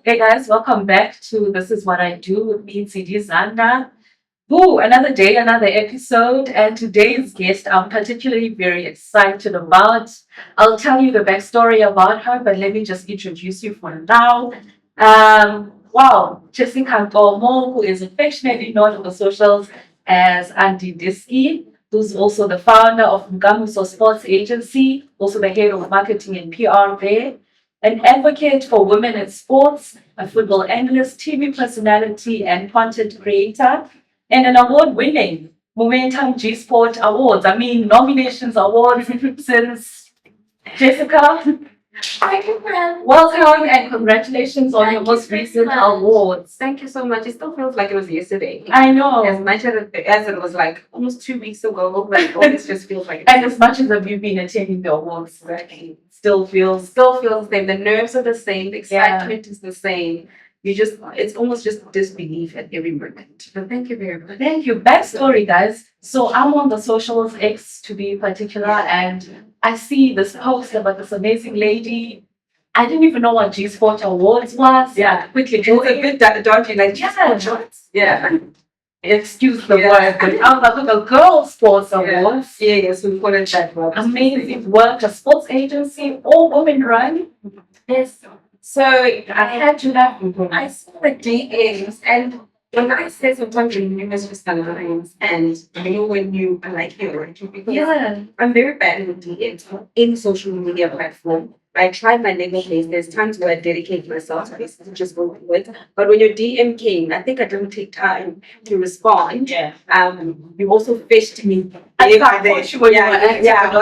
Hey guys, welcome back to This Is What I Do with me, CD Zanda. Woo, another day, another episode, and today's guest I'm particularly very excited about. I'll tell you the backstory about her, but let me just introduce you for now. Jessica Nkomo, who is affectionately known on the socials as Auntie Diski, who's also the founder of Nkomo Spirts Agency, also the head of marketing and PR there, an advocate for women in sports, a football analyst, TV personality, and content creator, and an award-winning Momentum G Sport Awards. I mean, nominations, awards since Jessica. Thank you, friend. Welcome and congratulations on your most recent awards. Thank you so much. It still feels like it was yesterday. I know. As much as it was like almost 2 weeks ago, but this just feels like. And as much as you've been attending the awards, right? Still feels the same. The nerves are the same. The excitement is the same. It's almost just disbelief at every moment. But thank you very much. Thank you. Backstory, guys. So I'm on the socials, X to be particular, and I see this post about this amazing lady. I didn't even know what G Sport Awards was. Yeah, quickly. It's a bit dodgy, like G Sport Awards. Yeah. Excuse the word, but I was like a girl sports awards. Yeah, yes, we call it that. Amazing work, a sports agency, all women run. Yes. So I saw the DMs, and when I say sometimes you miss just lines, and you know when you are like here, because I'm very bad with DMs in social media platform. I try my level best. There's times where I dedicate myself to this, just go through it. But when your DM came, I think I didn't take time to respond. Yeah. You also fished me. I was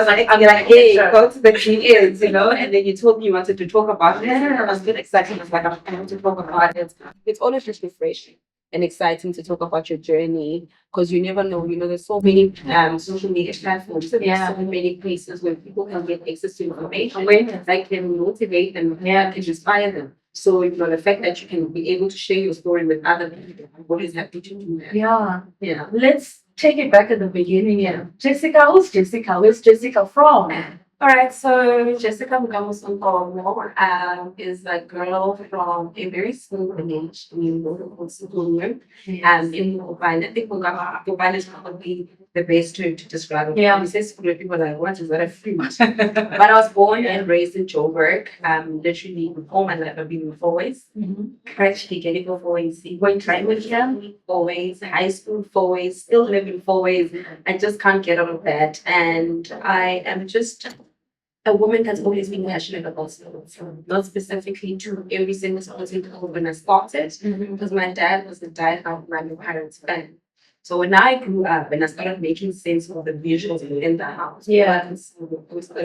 like, hey, go to the DMs, and then you told me you wanted to talk about it. I was a bit excited. I was like, I want to talk about it. It's always just refreshing and exciting to talk about your journey, because you never know. There's so many social media platforms. There's so many places where people can get access to information, that can motivate them, can inspire them. So the fact that you can be able to share your story with other people, I'm always happy to do that. Yeah. Let's take it back at the beginning. Yeah. Jessica, who's Jessica? Where's Jessica from? All right, so Jessica Nkomo is a girl from a very small village in Nkomo, in Mobile. I think Mobile is probably the best to describe it. Yeah. We say school, people are like, what is that a fruit? But I was born and raised in Joburg. Literally all my life I've been in Fourways. Actually getting for Fourways, going primary camp, Fourways, high school Fourways, still live in Fourways. I just can't get out of that. And I am just a woman that's always been passionate about sports, not specifically to every single sport when I started, because my dad was a diehard Miami Pirates fan. So when I grew up and I started making sense of the visuals in the house, Yes, all of us, the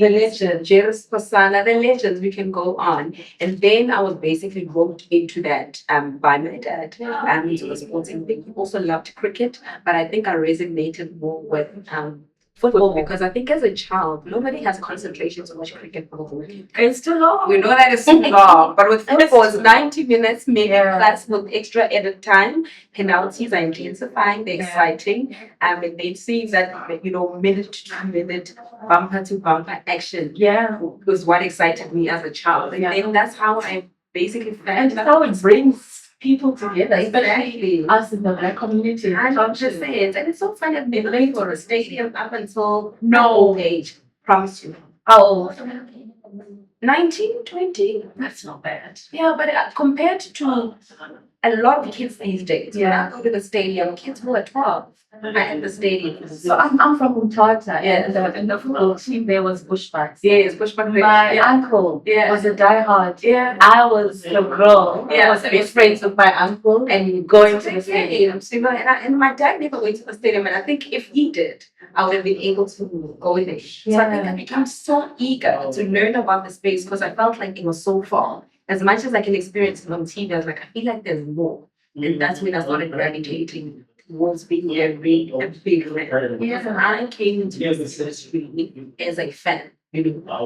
legend, Jerris Pasana, the legends, we can go on. And then I was basically roped into that by my dad, into the sporting thing. He also loved cricket, but I think I resonated more with football, because I think as a child, nobody has concentration to watch cricket football. it's too long. We know that it's too long, but with football, it's 90 minutes, maybe plus with extra edit time. Penalties are intensifying, they're exciting. And then seeing that, minute to minute, bumper to bumper action was what excited me as a child. And then that's how I basically felt. And how it brings people together, Exactly. especially us in the Black community. I'm just saying, and it's so funny. I've been late for a stadium up until No. old age. Promise you. How old? 19, 20. That's not bad. Yeah, but compared to a lot of kids these days, when I go to the stadium, kids who are 12 are at the stadium. So I'm from Umtata, and the football team there was Bushbacks. Yes, Bushman. My uncle was a diehard. Yeah. I was the girl. I was best friends with my uncle and going to the stadium. So, and my dad never went to the stadium, and I think if he did, I would have been able to go in there. So I think I became so eager to learn about the space, because I felt like it was so far. As much as I can experience it on TV, I was like, I feel like there's more. And that's when I started gravitating towards being a big man. Yes, and I came into this industry as a fan.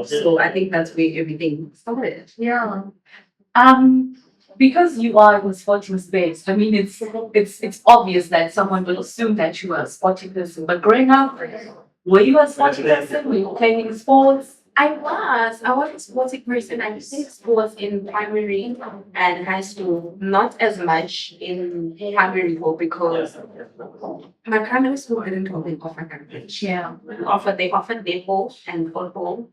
So I think that's where everything started. Yeah. Because you are in the sporting space, I mean, it's obvious that someone will assume that you are a sporting person. But growing up, were you a sporting person? Were you playing sports? I was a sporty person. I played sports in primary and high school, not as much in primary school because my primary school didn't really offer that much. Yeah. They offered netball and football.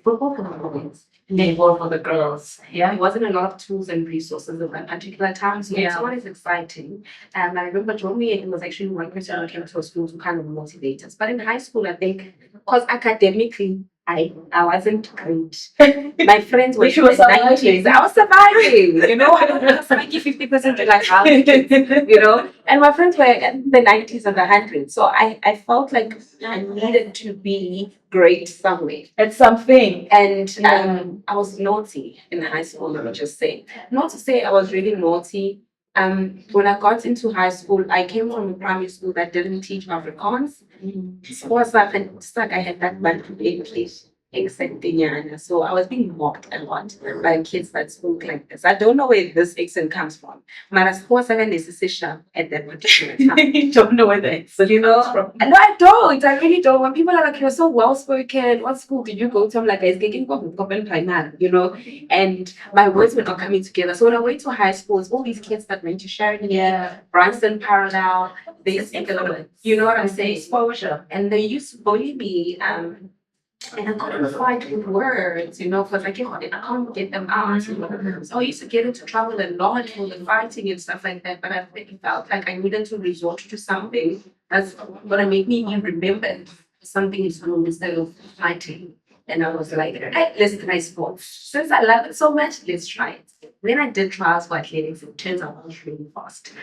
Football for the boys. Netball for the girls. There Yeah. wasn't a lot of tools and resources at that particular time, so it's Yeah. always exciting. I remember Jomi it was actually one person who came to a school to kind of motivate us. But in high school, I think because academically I wasn't great. My friends were But you in were the surviving. 90s. I was surviving, I was making 50% to like half, and my friends were in the 90s and the 100s. So I felt like I needed to be great somewhere. It's something. And Yeah. I was naughty in high school, let me just say. Not to say I was really naughty. When I got into high school, I came from a primary school that didn't teach Afrikaans. Sports and stuck, I had that bad English accent thing, so I was being mocked a lot by kids that spoke like this. I don't know where this accent comes from. But sports and sharp at that particular time. You don't know where the accent comes from. No, I don't. I really don't. When people are like, "You're so well spoken. What school did you go to?" I'm like, "I speaking primary, and my words were not coming together. So when I went to high school, it's all these kids that went to Sheridan, Yeah. Branston Parallel, they speak you know what I'm saying? Exposure. And they used to bully me. And I couldn't fight with words, because I can't get them out. So I used to get into trouble a lot for the fighting and stuff like that. But I really felt like I needed to resort to something that's gonna make me remember something is wrong instead of fighting. And I was like, hey, let's try sports. Since I love it so much, let's try it. When I did trials for athletics, it turns out I was really fast.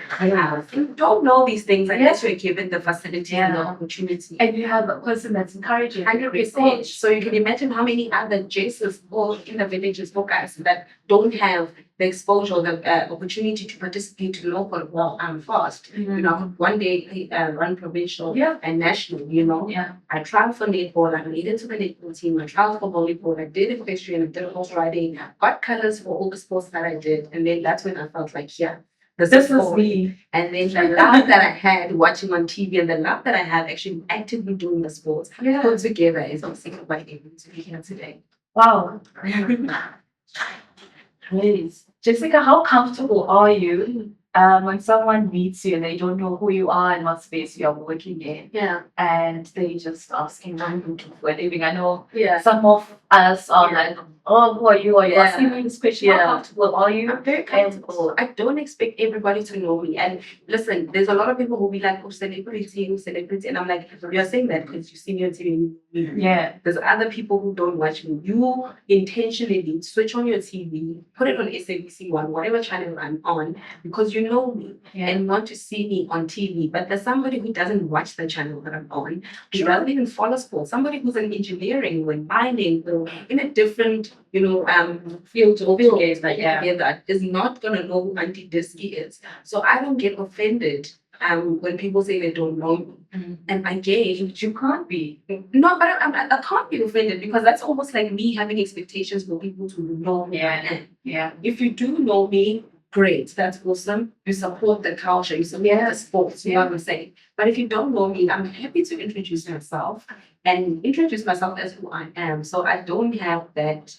You don't know these things unless you're given the facility and the opportunity. And you have a person that's encouraging. 100%. So you can imagine how many other JSs all in the villages for guys that don't have the exposure, the opportunity to participate in local fast. One day run provincial and national, Yeah. I tried for netball, I made it to the netball team, I tried for volleyball, I did equestrian, I did horse riding, got colors for all the sports that I did. And then that's when I felt like, yeah, this is me. And then the love that I had watching on TV and the love that I have actually actively doing the sports put together is basically what I'm able to be here today. Wow. Great. Jessica, how comfortable are you when someone meets you and they don't know who you are and what space you are working in? Yeah. And they just asking what you do for a living. I know Yeah. some of us are like, oh, who are you? Are you asking me this question? How comfortable are you? I'm very comfortable. I don't expect everybody to know me. And listen, there's a lot of people who be like, oh, celebrity. And I'm like, you're saying that because you see me on TV. Yeah. There's other people who don't watch me. You intentionally switch on your TV, put it on SABC1, whatever channel I'm on, because you know me and want to see me on TV. But there's somebody who doesn't watch the channel that I'm on, who doesn't even follow sports, somebody who's in engineering or in mining or in a different field together is not gonna know who Auntie Disky is. So I don't get offended when people say they don't know me. And again, you can't be. No, but I can't be offended because that's almost like me having expectations for people to know me. Yeah. If you do know me, great, that's awesome. You support the culture, you support the sports, you know what I'm saying? But if you don't know me, I'm happy to introduce myself as who I am. So I don't have that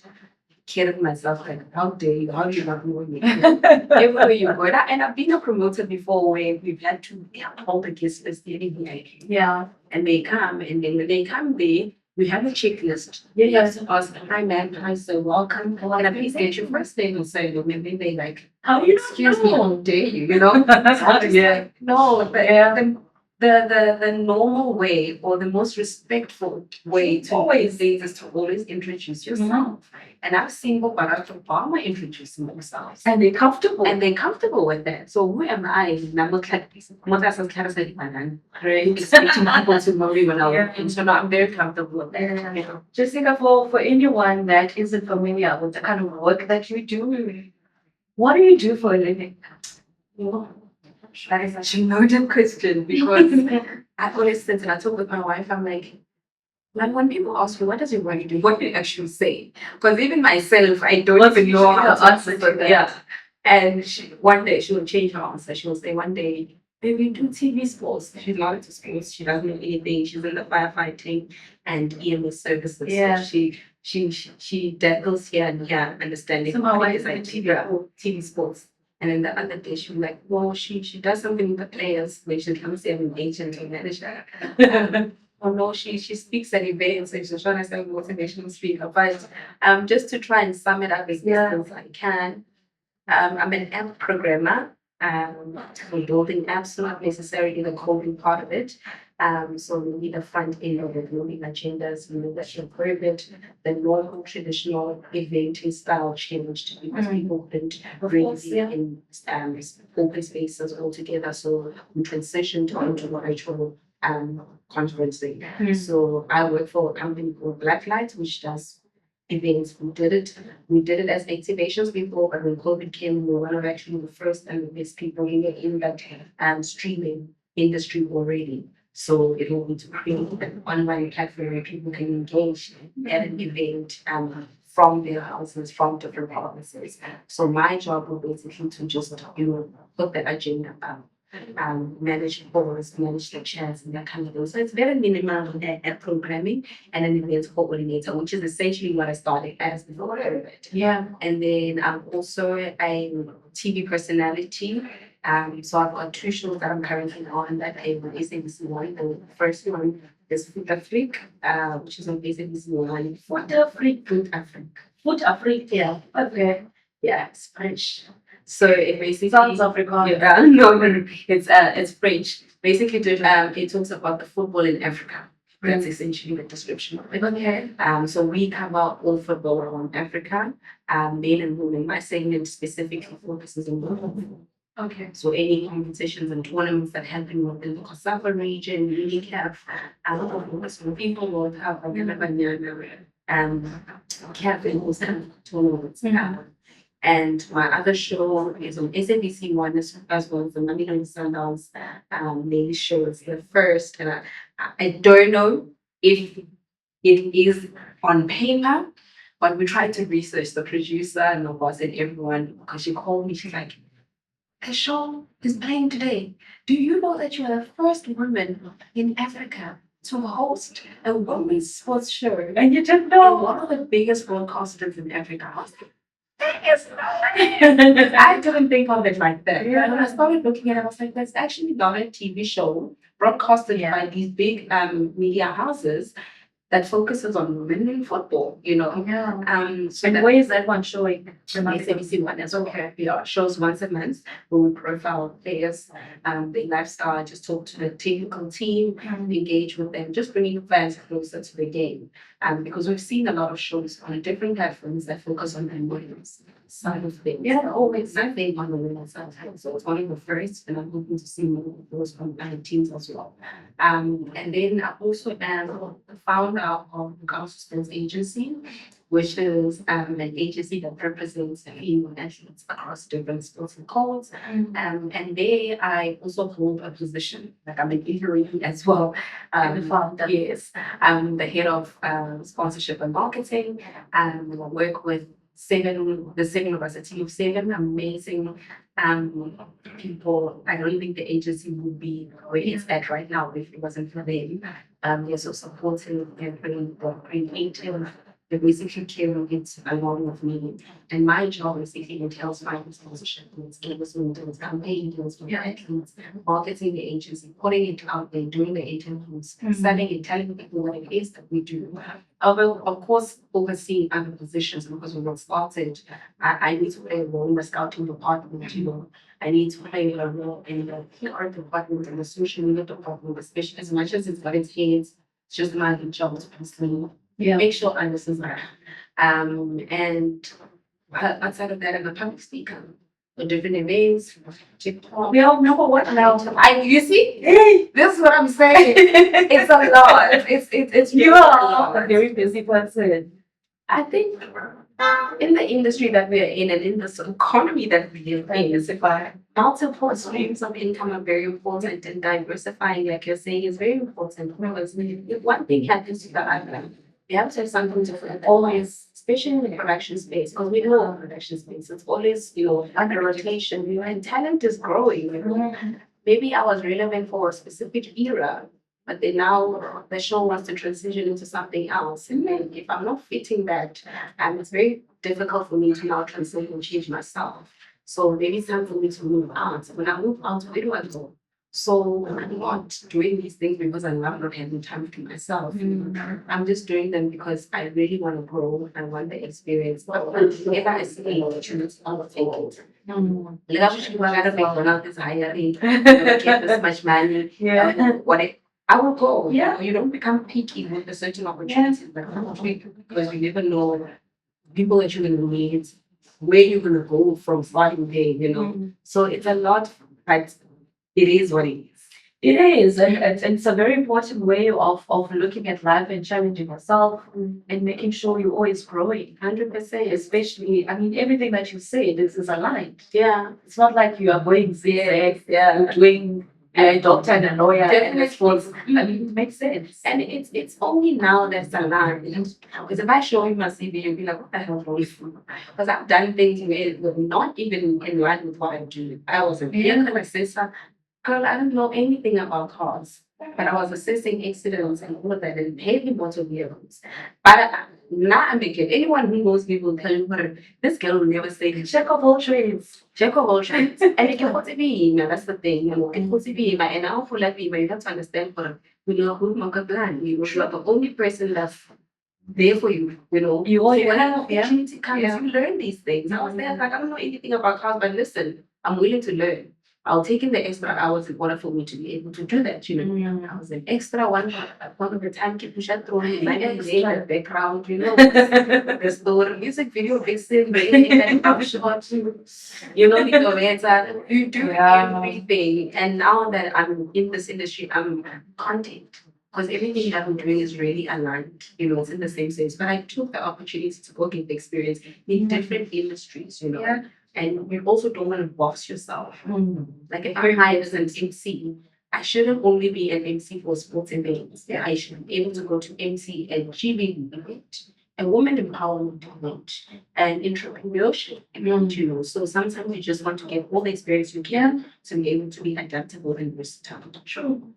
kid of myself like, how dare you, how do you not know me? Everywhere you go. And I've been a promoter before where we've had to hold the guest list anyway. Yeah. And they come, and then when they come there, we have a checklist. You have to ask, hi ma'am, hi sir, welcome. And please get your first name and surname. And then they like, how you excuse me, how dare you, No, the normal way or the most respectful way to always things is to always introduce yourself. And I've seen Barack Obama introducing themselves. And they're comfortable. With that. So who am I? Expecting people to know me when I walk in. So I'm very comfortable with that. Jessica, for anyone that isn't familiar with the kind of work that you do, what do you do for a living? That is such a loaded question because I always sit and I talk with my wife. I'm like when people ask me, what does your work do? What do you actually say? Because even myself, I don't even know how to answer that. Yeah. And one day she will change her answer. She will say one day, baby, do TV sports. She's not into sports. She doesn't know anything. She's in the firefighting and EMS services. Yeah. So she she dabbles here and here, understanding Somehow what I it is like TV sports. And then the other day she was like, well, she does something with the players when she comes in an agent or manager. Oh no, she speaks at events and she's trying to say motivational speaker. But just to try and sum it up as best as I can, I'm an app programmer. For building apps, not necessarily the coding part of it. So we need a front end of it, building agendas, we need that improvement, the normal traditional eventing style changed because people couldn't really in open spaces altogether. So we transitioned into virtual conferencing. So I work for a company called Blacklight, which does events. We did it as activations before, but when COVID came, we were one of actually the first and the best people in that streaming industry already. So it will be to create an online platform where people can engage at an event from their houses, from different provinces. So my job will basically to just put the agenda up. Manage boards, manage the chairs, and that kind of thing. So it's very minimal at programming and an event coordinator, which is essentially what I started as before COVID. Yeah. And then I'm also a TV personality. So I've got 2 shows that I'm currently on that I will SABC One. The first one is Food Afrique, which is on SABC One. Food Afrique. Food Afrique. Food Afrique. Yeah. Okay. Yeah, it's French. So it basically Sounds Afrikaans. Yeah, no, it's French. Basically, it talks about the football in Africa. That's essentially the description of it. Okay. So we cover all football around Africa, men and women. My segment specifically focuses on women. Okay. So any competitions and tournaments that happen within the Kosovo region, we have people World Cup, Kevin was kind of tournaments. And my other show is on SABC One as well as the Mamino Sundowns daily show. It's the first, and I don't know if it is on paper, but we tried to research the producer and the boss and everyone because she called me. She's like, the show is playing today. Do you know that you are the first woman in Africa to host a women's sports show? And you didn't And know. one of the biggest broadcasters in Africa. I didn't think of it like that. Yeah. When I started looking at it, I was like, that's actually not a TV show broadcasted by these big media houses that focuses on women in football, Yeah. So And that where is that one showing? SABC One as well. Yeah, shows once a month where we profile players, their lifestyle, just talk to the technical team, engage with them, just bringing fans closer to the game. Because we've seen a lot of shows on different platforms that focus on the women's side of things. Yeah, always. Nothing on the women's side. So it's one of the first, and I'm hoping to see more of those from other teams as well. And then I also am the founder of the Spirts Agency, which is an agency that represents female athletes across different sports and codes. And there I also hold a position, like I'm an interim as well. The founder. Yes, I'm the head of sponsorship and marketing, and I work with the 7 of us, a team of 7 amazing people. I don't think the agency would be where it's at right now if it wasn't for them. They're so supportive, they're bringing creative. They basically carrying it along with me. And my job is basically entails finding sponsorship, deals campaign deals for athletes, marketing the agency, putting it out there, doing the interviews, selling it, telling people what it is that we do. Although, of course, overseeing other positions because when we started, I need to play a role in the scouting department, I need to play a role in the PR department and the social media department, especially as much as it's got its heads, it's just my job to personally make sure I listen to her. And outside of that, I'm a public speaker for different events, TikTok. We all know what now. You see, this is what I'm saying. It's a lot. It's You really are a very busy person. I think in the industry that we are in and in this economy that we live in, multiple streams of income are very important, and diversifying, like you're saying, is very important because if one thing happens to the other, you have to have something different always, especially in the production space, because we know the production space, it's always, under rotation, and talent is growing. Maybe I was relevant for a specific era, But then now the show wants to transition into something else. And then if I'm not fitting that, it's very difficult for me to now transition and change myself. So maybe it's time for me to move out. When I move out, where do I go? So I'm not doing these things because I love not having time to myself. I'm just doing them because I really want to grow. I want the experience. But whenever I see an opportunity, I'll take it. Like I'm just going to McDonald's is hiring, get this much money. I will go. Yeah. You don't become picky with the certain opportunities, because you never know people that you're going to meet, where you're going to go from starting day. So it's a lot, but it is what it is. It is, and it's a very important way of looking at life and challenging yourself and making sure you're always growing. 100%. Especially, I mean, everything that you say, this is aligned. Yeah. It's not like you are going zigzag, Yeah. you're doing a doctor and a lawyer. Definitely. And sports. I mean, it makes sense. And it's only now that's aligned. Because if I show you my CV, you'll be like, what the hell is wrong with you? Because I've done things where were not even in line with what I do. I was a vehicle assessor. Girl, I don't know anything about cars, but I was assessing accidents and all of that and heavy motor vehicles. But now I'm thinking, anyone who knows me will tell you, this girl will never say, Check of all trades. check of all trades. And it can also be, that's the thing, it can also be, and I feel like you have to understand, who make a plan, you're the only person that's there for you, You So always when an have, opportunity comes, you learn these things. I was there, like, I don't know anything about cars, but listen, I'm willing to learn. I'll take in the extra hours in order for me to be able to do that, I was an extra one of the time, keep pushing through in the background, the story, music video, fixing, and I'm short, you do everything. And now that I'm in this industry, I'm content. Because everything that I'm doing is really aligned, it's in the same space. But I took the opportunity to go get the experience in different industries, And you also don't want to box yourself. Like if I'm hired as an MC, I shouldn't only be an MC for sports events. I should be able to go to MC and GB event, a woman empowerment event, and entrepreneurship event, So sometimes you just want to get all the experience you can to be able to be adaptable and versatile. True.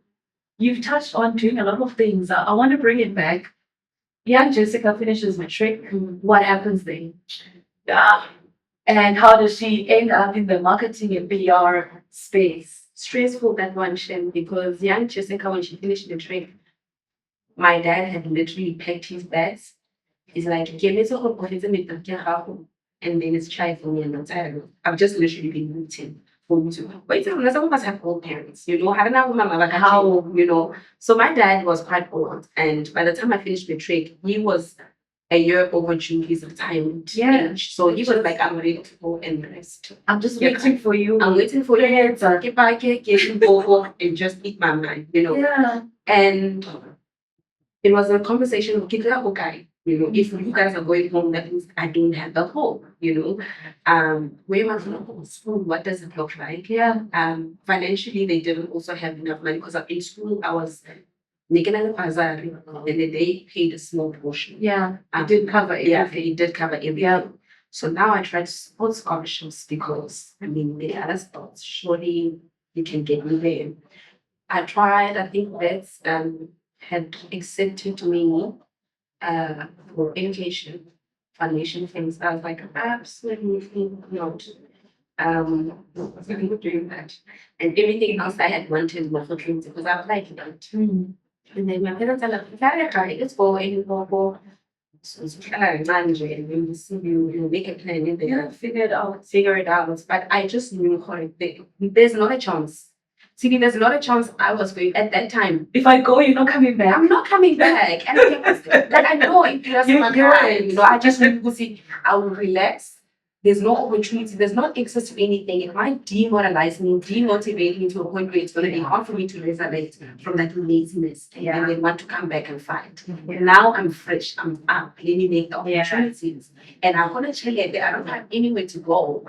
You've touched on doing a lot of things. I want to bring it back. Young Jessica finishes matric. What happens then? And how does she end up in the marketing and PR space? Stressful, that one, Shem, because young Jessica, when she finished the trip, my dad had literally packed his bags. He's like, and then it's try for me and not tired. I've just literally been waiting for me to wait. Some of us have old parents, I don't know my mother how, So my dad was quite old, and by the time I finished matric, he was a year overdue his retirement age. So he was like, I'm ready to go and rest. I'm just waiting for you. I'm waiting for you to get back here, go home and just eat my mind, Yeah. And it was a conversation with Kikla Okai. If you guys are going home, that means I don't have the home, Where am I going to go? School, what does it look like? Yeah. Financially, they didn't also have enough money because in school I was making a bazar, and then they paid a small portion. Yeah. It did cover everything. Yeah, it did cover everything. Yeah. So now I try to support scholarships because the other sports, surely you can get me there. I tried, I think that's had accepted me for education, foundation things. I was like, absolutely not. I'm not doing that. And everything else I had wanted was for dreams because I applied for that. And then my parents are like, let's go and go. So it's manager and then you see you make a plan and then figure it out. But I just knew there's not a chance. See, there's not a chance I was going at that time. If I go, you're not coming back. I'm not coming back. And I know it doesn't matter. I just see, I will relax. There's no opportunity. There's not access to anything. It might demoralize me, demotivate me to a point where it's going to be hard for me to resurrect from that laziness and then want to come back and fight. Now I'm fresh. I'm up. Let me make the opportunities. And I'm going to tell you that I don't have anywhere to go.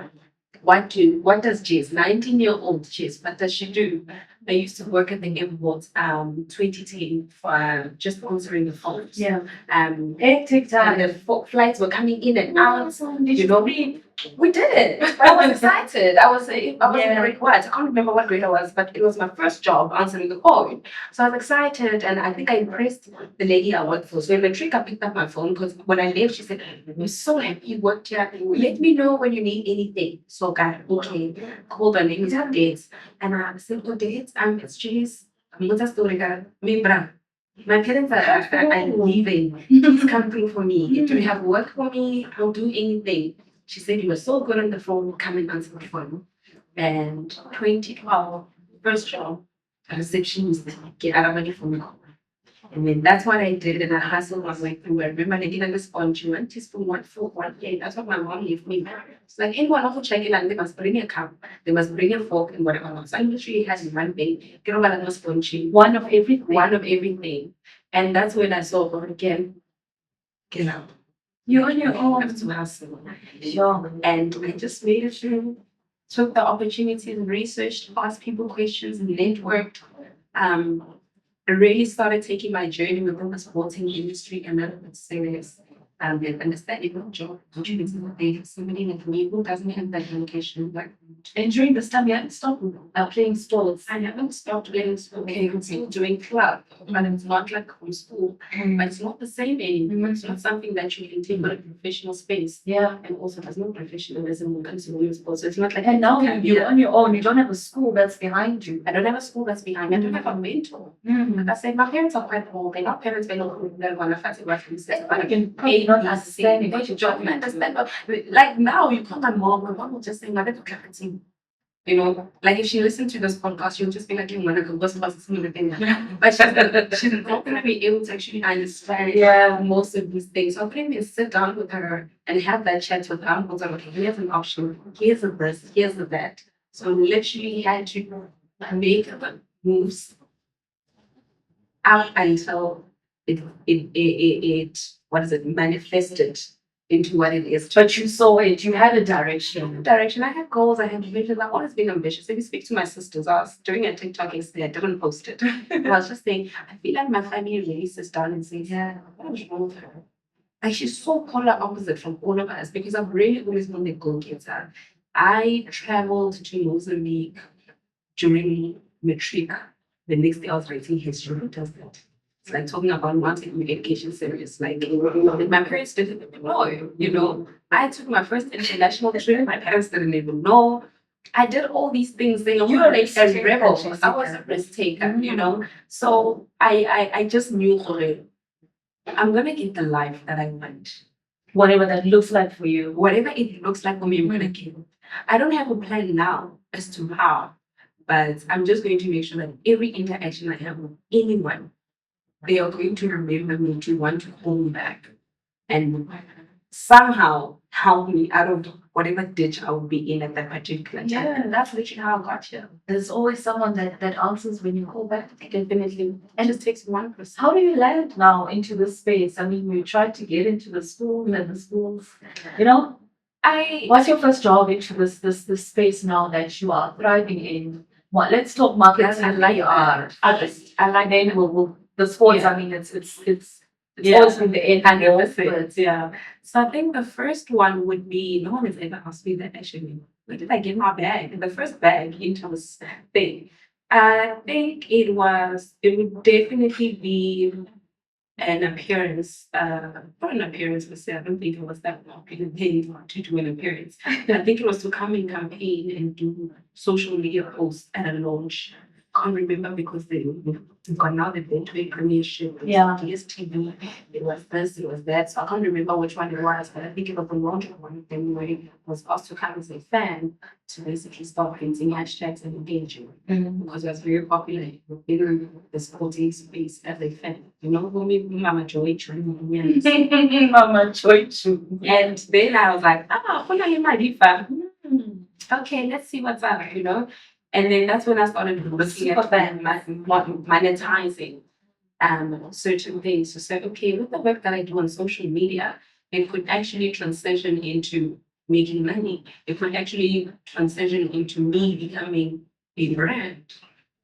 What does Jess, 19-year-old Jess, what does she do? I used to work at the airport 2010 for just answering the phones. Yeah. Hectic time. The flights were coming in and out. You know, we did it. I was excited. I was in grade what? I can't remember what grade I was, but it was my first job answering the phone. So I was excited, and I think I impressed the lady I worked for. So in the trick, I picked up my phone because when I left, she said, "I'm so happy you worked here. Let me know when you need anything." So I okay, called her name is dates, and I said, "Oh, dates, it's Jess. I'm not a story guy. Me, bra. My parents are leaving. Please come through for me. Do you have work for me? I'll do anything." She said, "You were so good on the phone. Come and answer the phone." And 2012, first job, a receptionist, get out of money for me. And then that's what I did, and I hustled my way through. I remember I did a sponge, you went to spoon 1 4 1 8. That's what my mom gave me. It's like anyone who check it and they must bring a cup, they must bring a fork and whatever else. I literally had one thing, get over that sponge, One of everything. one of everything. And that's when I saw her again, get out. You're on your I own. have to hustle. Sure. And I just made it through, took the opportunities and researched, asked people questions, and networked. I really started taking my journey within the sporting industry a little bit serious. And understanding the job opportunities that they have somebody like me who doesn't have that education. Like, And during this time, you haven't stopped playing sports. I haven't stopped playing school. Okay, I'm still doing club, but it's not like from school. But it's not the same anymore. It's not something that you can take on a professional space. Yeah. And also, there's no professionalism when it comes to women's sports. So it's not like And now you're on your own. You don't have a school that's behind you. I don't have a school that's behind me. I don't have a mentor. Like I said, my parents are quite old. They're not parents. They're not going to fight about themselves. But I can pay not understanding what you don't understand. But like now, you call my mom. My mom will just say, "My little captain." You know, like if she listened to this podcast, she'll just be like, "You want to go what's the thing?" But she's not going to be able to actually understand most of these things. So I'm going to sit down with her and have that chat with her. I'm going to say, "Okay, here's an option. Here's a this. Here's a that." So literally had to make the moves up until it what is it manifested into what it is. But you saw it. You had a direction. I have goals, I have visions. I've always been ambitious. If you speak to my sisters, I was doing a TikTok yesterday, I didn't post it. I was just saying, I feel like my family really sits down and says, "Yeah, what is wrong with her?" Like she's so polar opposite from all of us because I've really always been a go-getter. I traveled to Mozambique during matric. The next day I was writing history. Who does that? It's like talking about not taking education serious. Like my parents didn't even know, you know. I took my first international trip, my parents didn't even know. I did all these things, you know, You're like a rebel. I was a risk taker, you know. So I just knew I'm gonna get the life that I want. Whatever that looks like for you. Whatever it looks like for me, I'm gonna get it. I don't have a plan now as to how, but I'm just going to make sure that every interaction I have with anyone, they are going to remember me to want to hold me back and somehow help me out of whatever ditch I will be in at that particular time. Yeah. And that's literally how I got here. There's always someone that answers when you call back. Definitely. And it just takes one person. How do you land now into this space? I mean, you tried to get into the schools and the schools, you know? What's your first job into this space now that you are thriving in? Well, let's talk marketing. I like PR. I like Then we'll the sports. Yeah. I mean, it's always been the end. 100%. Yeah. So I think the first one would be no one has ever asked me that actually. Where did I get my bag? The first bag into this thing. I think it would definitely be an appearance, not an appearance per se. I don't think it was that long paid to do an appearance. I think it was to come and campaign and do social media posts at a launch. Can't remember because because now they've been doing premiership, DSTV, it was this, it was that. So I can't remember which one it was, but I think it was the launch of one of them where it was asked to come as a fan to basically start painting hashtags and engaging. Because it was very popular within the sporting space as a fan. You know, for me, Mama Joy Chun. Mama Joy Chun. And then I was like, you might be fan. Okay, let's see what's up, you know. And then that's when I started looking at monetizing certain things. So said, okay, with the work that I do on social media, it could actually transition into making money. It could actually transition into me becoming a brand.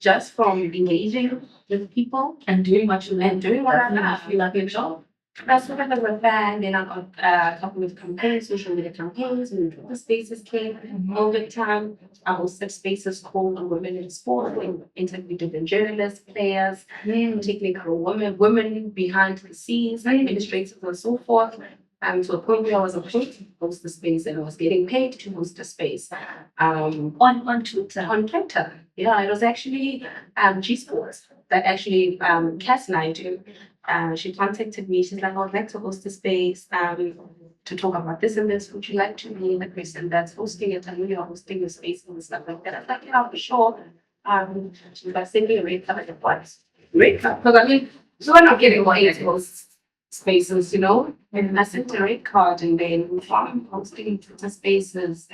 just from engaging with people And doing what you and doing what I Definitely love. feel like a job. That's what I was back. Then I got a couple of campaigns, social media campaigns, and the spaces came all the time. I hosted spaces called Women in Sport, and interviewed different journalists, players, technical women behind the scenes, administrators, and so forth. To a point where I was appointed to host the space, and I was getting paid to host the space. On Twitter. On Twitter, yeah, it was actually G Sports that actually Cass and I do. She contacted me. She's like, I'd like to host a space to talk about this and this. Would you like to be the person that's hosting it? I know you're hosting the space and stuff like that. I was like, yeah, for sure. She's like, send me a rate card. I what? Rate card? Because I mean, so we're not getting paid to host spaces, you know? And I sent a rate card, and then from hosting Twitter spaces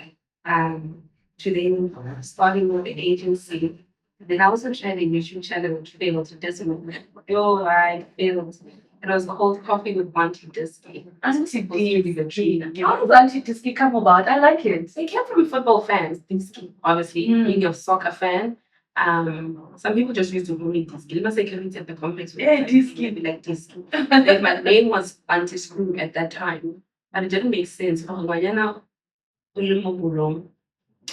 to then starting with the agency. Then I also tried a YouTube channel to be able to disseminate. Oh, I failed. It was called Coffee with Auntie Disky. Auntie Disky. You How know, does Auntie Disky come about? I like it. they came from football fans, Disky, obviously, being a soccer fan. Some people just used to call me Disky. Let me say, coming at the complex. Yeah, Disky. Maybe like Disky. And my name was Auntie Screw at that time. And it didn't make sense. Oh, Mayana,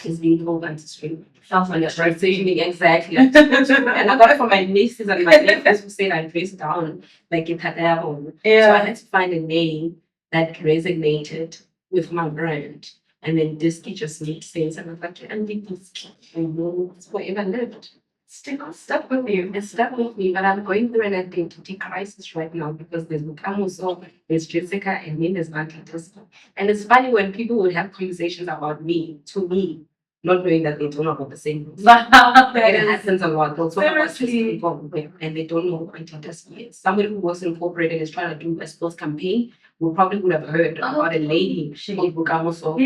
is being told Auntie Screw. Sounds like a Transitioning exactly. And I got it from my nieces and my nephews who said I dressed down like in Tadabo. So I had to find a name that resonated with my brand. And then Disky just made sense. And I was like, and Disky, I know it's forever lived. Stuck with you. It's stuck with me. But I'm going through an identity crisis right now because there's Nkomo, so there's Jessica, and then there's Auntie Disky. And it's funny when people would have conversations about me, to me, not knowing that they don't know about the same thing. It happens a lot. They'll talk about just people and they don't know what Auntie Disky is. Somebody who was incorporated is trying to do a sports campaign would have heard about a lady called Bukamoso,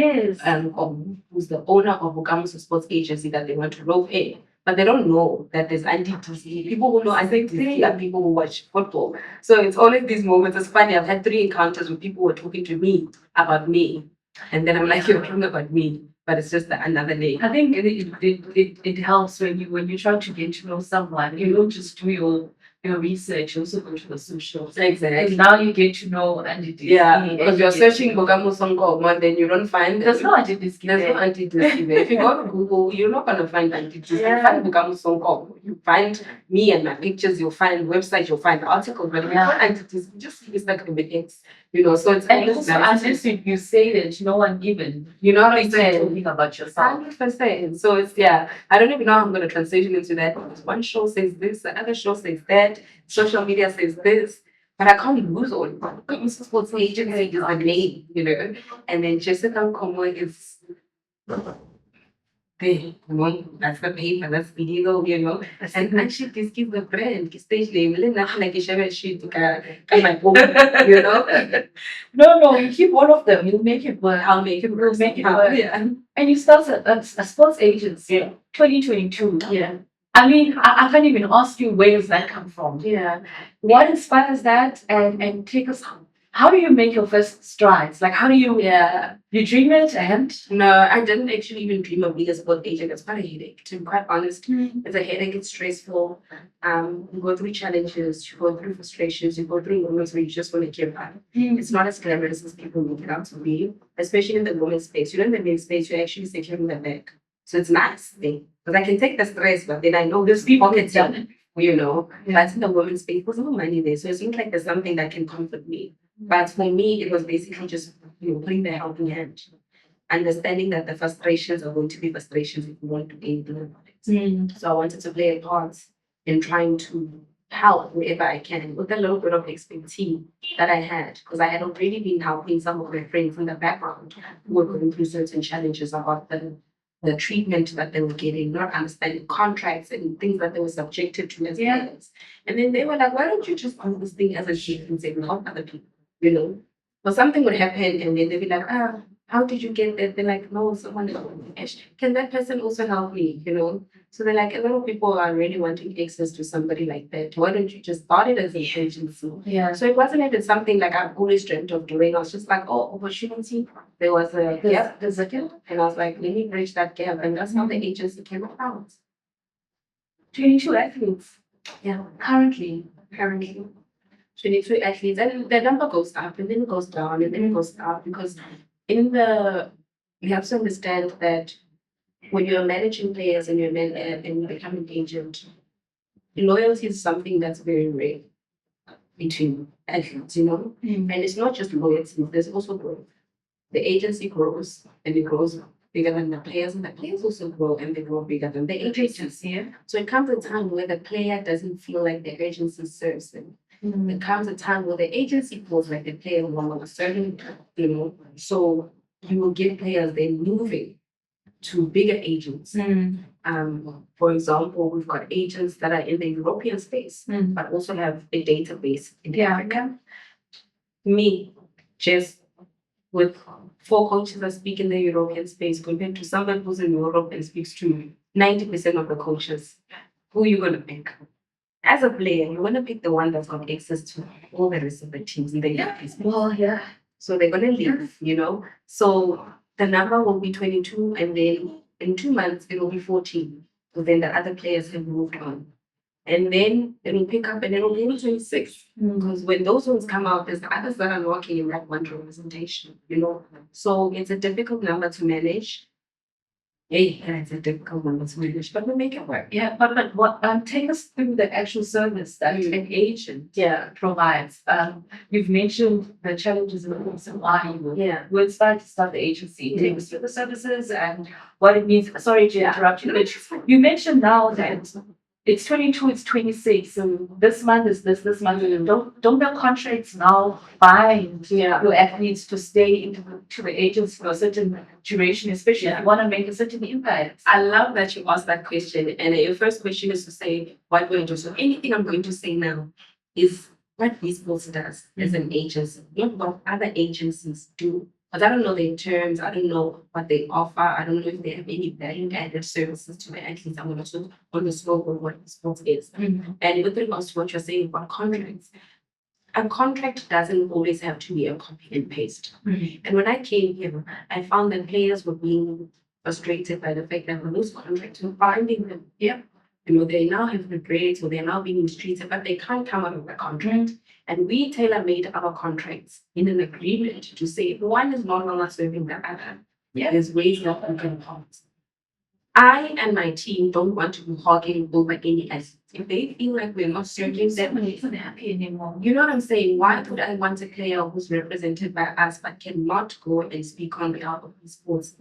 who's the owner of Bukamoso Spirts Agency that they want to rope in. But they don't know that there's Auntie Disky. People who know Auntie Disky are people who watch football. So it's always these moments. It's funny. I've had 3 encounters where people were talking to me about me. And then I'm like, you're talking about me. But it's just another name. I think it helps when you try to get to know someone. You don't just do your research, you also go to the socials. Exactly. Because now you get to know Auntie Disky. Yeah, because you're searching Nkomo and then you don't find There's no Auntie Disky. There's no Auntie Disky there. If you go to Google, you're not gonna find Auntie Disky. You find Nkomo. You find me and my pictures. You'll find websites. You'll find articles. But if you find Auntie Disky, just use like the X. You know, so it's and also unless you say that no one even you know what I'm saying talking about yourself. 100%. So it's I don't even know how I'm gonna transition into that. One show says this, the other show says that, social media says this, but I can't lose all. Spirts Agency is the name, you know. And then Jessica Nkomo is that's the paper, that's the legal, you know. And actually this gives the brand, stage name, like you my book, you know. No, you keep one of them. You'll make it work. I'll make it work. Yeah. And you start a sports agency, 2022. Yeah. I mean, I can't even ask you where does that come from. Yeah. What inspires that? And take us. How do you make your first strides? Like, how do you? You dream it and? No, I didn't actually even dream of being a sports agent. It's quite a headache, to be quite honest. It's a headache. It's stressful. You go through challenges. You go through frustrations. You go through moments where you just want to give up. It's not as glamorous as people make it out to be, especially in the women's space. You know, in the men's space, you're actually securing the back. So it's nice thing. Because I can take the stress, but then I know there's people get done, you know. But in the women's space, there's no money there. So it seems like there's something that can comfort me. But for me, it was basically just putting the helping hand, understanding that the frustrations are going to be frustrations if you want to gain about it. So I wanted to play a part in trying to help wherever I can with a little bit of expertise that I had, because I had already been helping some of my friends in the background who were going through certain challenges about the treatment that they were getting, not understanding contracts and things that they were subjected to as parents. And then they were like, why don't you just do this thing as a shift and say, help other people, you know? Or something would happen and then they'd be like, how did you get that? They're like, no, someone else. Can that person also help me, you know? So they're like, a lot of people are really wanting access to somebody like that. Why don't you just start it as an agency? Yeah. So it wasn't even something like I've always dreamt of doing. I was just like, oh, opportunity. There was a gap. There's a gap. And I was like, let me bridge that gap. And that's how the agency came about. 22 athletes. Yeah, Currently. 22 athletes, and the number goes up and then it goes down and then it goes up because you have to understand that when you're managing players and and you become an agent, loyalty is something that's very rare between athletes, And it's not just loyalty, there's also growth. The agency grows and it grows bigger than the players, and the players also grow and they grow bigger than the agency. Yeah. So it comes a time where the player doesn't feel like the agency serves them. There comes a time where the agency feels like the player will serving, So you will get players then moving to bigger agents. For example, we've got agents that are in the European space, but also have a database in Africa. Me, just with 4 coaches that speak in the European space compared to someone who's in Europe and speaks to 90% of the coaches, who are you going to pick? As a player, you want to pick the one that's got access to all the rest of the teams in the European space. Well, yeah. So they're going to leave, So the number will be 22, and then in 2 months, it will be 14. So then the other players have moved on. And then it will pick up and it will be 26. Because when those ones come out, there's others that are working in that one representation. So it's a difficult number to manage. It's a difficult number to manage, but we make it work. Yeah, but what take us through the actual service that an agent provides. You've mentioned the challenges and the reason why you were inspired to start the agency. Take us through the services and what it means. Sorry to interrupt you, but you mentioned now that it's 22, it's 26. So this month is this month. Don't the contracts now bind your athletes to stay to the agents for a certain duration, especially if you want to make a certain impact? I love that you asked that question. And your first question is to say what we're going to do. So anything I'm going to say now is what BSports does as an agency, not what other agencies do. Because I don't know their terms, I don't know what they offer, I don't know if they have any value-added services to the athletes. I'm going to talk on the scope of what sports is. And with regards to what you're saying about contracts, a contract doesn't always have to be a copy and paste. And when I came here, I found that players were being frustrated by the fact that when those contracts were binding them, they now have regrets or they're now being mistreated, but they can't come out of the contract. And we tailor-made our contracts in an agreement to say if one is no longer serving the other, there's ways that we can part. I and my team don't want to be hogging over any assets. If they feel like we're not serving them, isn't happy anymore. You know what I'm saying? Why would I want a player who's represented by us but cannot go and speak on behalf of the sports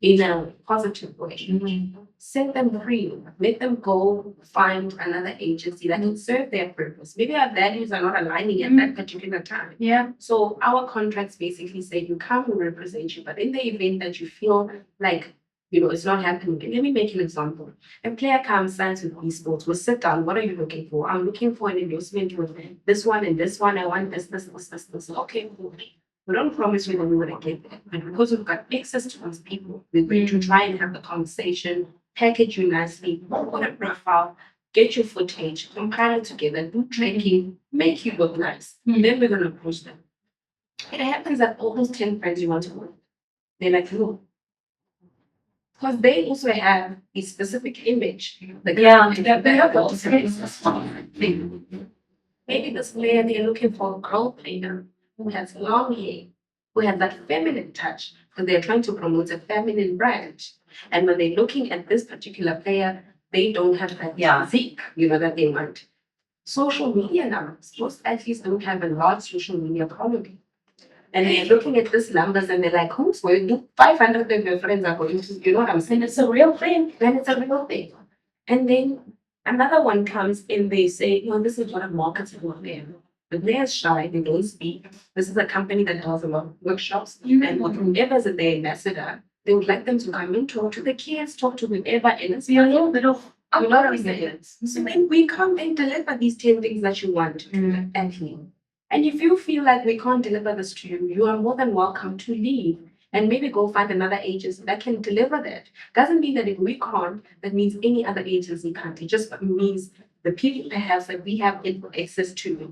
in a positive way? Set them free. Let them go find another agency that can serve their purpose. Maybe our values are not aligning at that particular time. Yeah. So our contracts basically say you come and represent you, but in the event that you feel like it's not happening. Let me make an example. A player comes, signs with BSports, we'll sit down. What are you looking for? I'm looking for an endorsement with this one and this one. I want this. Okay, cool. We don't promise you that we will get that. But because we've got access to those people, we're going to try and have the conversation, package you nicely, put a profile, get your footage, compile it together, do tracking, make you look nice. Then we're going to approach them. It happens that all those 10 friends you want to work, they're like, no. Because they also have a specific image. They have those Maybe this player, they're looking for a girl player who has long hair, who has that feminine touch, because they're trying to promote a feminine brand. And when they're looking at this particular player, they don't have that physique, that they want. Social media numbers. Most athletes don't have a large social media following. And they're looking at these numbers and they're like, who's going to 500 of your friends are going to, you know what I'm saying? It's a real thing. Then it's a real thing. And then another one comes in, they say, this is what I'm marketing for them. But they're shy, they don't speak. This is a company that does a lot of workshops. And whoever's their ambassador, they would like them to come in, talk to the kids, talk to whoever, and it's a little bit of you know what I'm saying? So then we come and deliver these 10 things that you want to do and heal. And if you feel like we can't deliver this to you, you are more than welcome to leave and maybe go find another agency that can deliver that. Doesn't mean that if we can't, that means any other agency can't. It just means the people perhaps that we have access to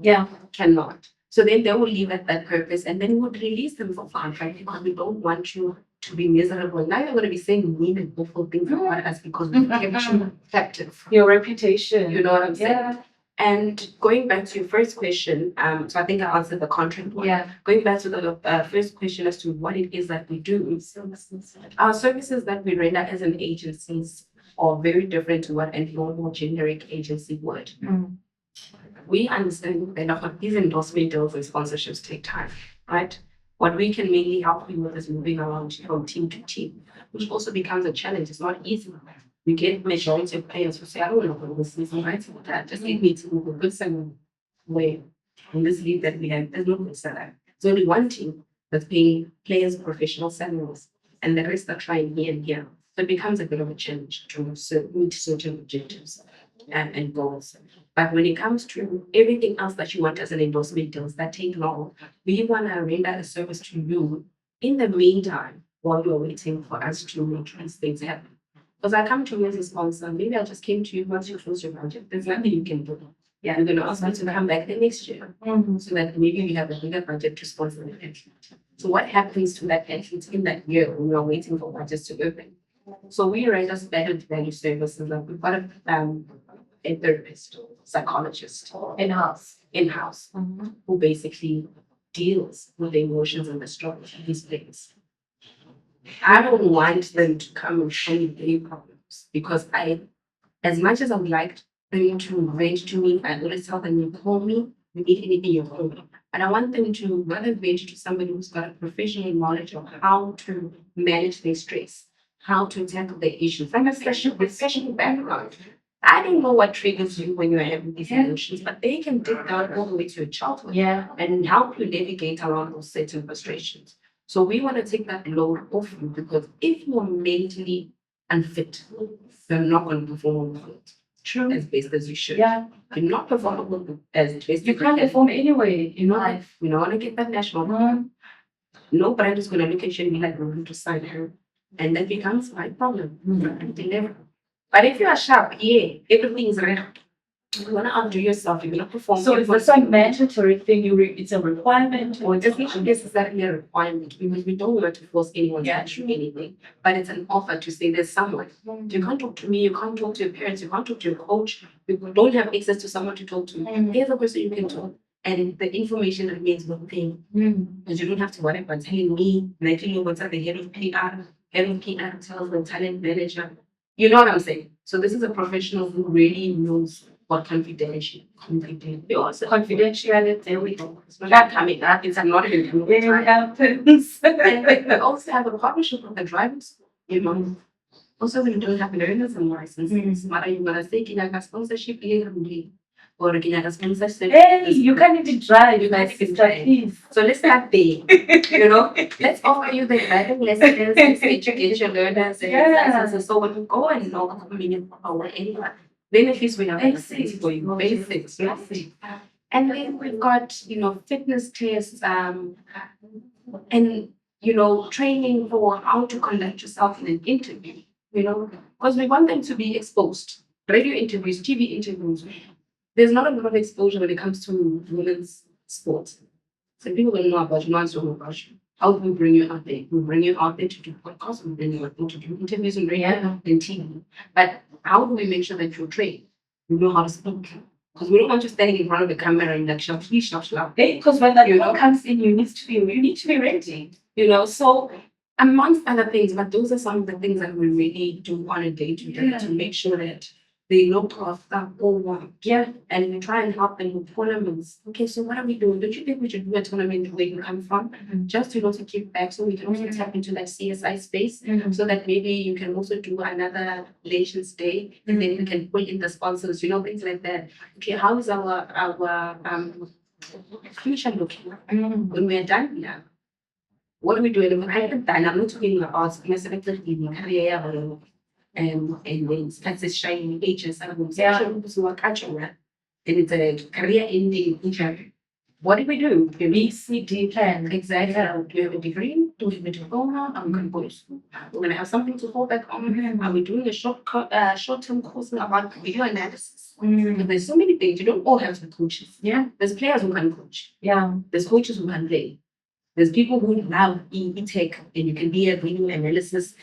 cannot. So then they will leave at that purpose and then we would release them from contract because we don't want you to be miserable. Now you're going to be saying mean and awful things about us because we kept you captive. Your reputation. You know what I'm saying? Yeah. And going back to your first question, so I think I answered the contract one. Yeah. Going back to the first question as to what it is that we do, our services that we render as an agency are very different to what a normal generic agency would. We understand that these endorsement deals and sponsorships take time, right? What we can mainly help you with is moving around from team to team, which also becomes a challenge. It's not easy. You get majority of players who say, I don't know what this is, right? Just give me to move a good center way. In this league that we have, there's no good center. There's only one team that's paying players professional salaries, and the rest are trying here and here. So it becomes a bit of a challenge to meet certain objectives and goals. But when it comes to everything else that you want as an endorsement deals that take long, we want to render a service to you in the meantime while you're waiting for us to make these things happen. Because I come to you as a sponsor, maybe I just came to you once you close your project. There's nothing you can do. Yeah, you're going to ask me to come back the next year so that maybe we have a bigger budget to sponsor the athlete. So what happens to that athlete in that year when you're waiting for budgets to open? So we render added value services. Like we've got a therapist, psychologist In-house. Who basically deals with the emotions and the struggles of these players. I don't want them to come and show me their problems because as much as I would like them to vent to me, I always tell them, you call me, you need anything, you call me. And I want them to rather vent to somebody who's got a professional knowledge of how to manage their stress, how to tackle their issues. I'm a professional background. I don't know what triggers you when you're having these emotions, but they can dig down all the way to your childhood and help you navigate around those certain frustrations. So we want to take that load off you because if you're mentally unfit, you're not going to perform on the field. True. As best as you should. Yeah. You're not performing as best as you can't perform anyway. You know, we don't want to get that national. No brand is going to look at you and be like, we're going to sign her. And that becomes my problem. But if you are sharp, everything is right. You want to outdo yourself, you're going to perform. So is this a mandatory thing? It's a requirement? Or it's not necessarily a requirement because we don't want to force anyone to do anything. But it's an offer to say there's someone. You can't talk to me, you can't talk to your parents, you can't talk to your coach. You don't have access to someone to talk to. Here's a person you can talk. And the information remains with them. Because you don't have to worry about telling me, letting you what's at the head of PR. Head of PR tells the talent manager. You know what I'm saying? So this is a professional who really knows what confidentiality. Confidentiality. It's not coming up. It's not even coming up. And we also have a partnership with the drivers. You know, also we don't have learners and licenses. But you gonna say, can I have sponsorship here? Or can I have sponsorship? Hey, you can't even drive. You can't even drive. So let's start there. You know, let's offer you the driving lessons, let's educate your learners and licenses. So when you go and know community or anyone, benefits we have basics for you, basics. And then we've got, you know, fitness tests, and you know, training for how to conduct yourself in an interview, you know, because we want them to be exposed. Radio interviews, TV interviews. There's not a lot of exposure when it comes to women's sports. So people don't know about you, no one's talking about you. How do we bring you out there? We bring you out there to do podcasts, we bring you out there to do interviews on radio and TV. But how do we make sure that you're trained? You know how to speak. Because we don't want you standing in front of the camera and like shuff. Because when that comes in, you need to be ready. You know, so amongst other things, but those are some of the things that we really do on a day-to-day to make sure that they look after all one. And we try and help them with tournaments. Okay, so what are we doing? Don't you think we should do a tournament where you come from? Just to also give back so we can also tap into that CSI space so that maybe you can also do another Nations Day and then you can pull in the sponsors, you know, things like that. Okay, how is our future looking when we're done here? What are we doing? I'm not talking about career and then starts shining ages and it's a career ending injury. What do we do? BCD plan. Exactly. Do we have a degree? Do we have a diploma? Are we going to go to school? We're going to have something to fall back on. Are we doing a short-term course about video analysis? Because there's so many things. You don't all have to be coaches. There's players who can coach. There's coaches who can play. There's people who love e-tech, and you can be a video analysis.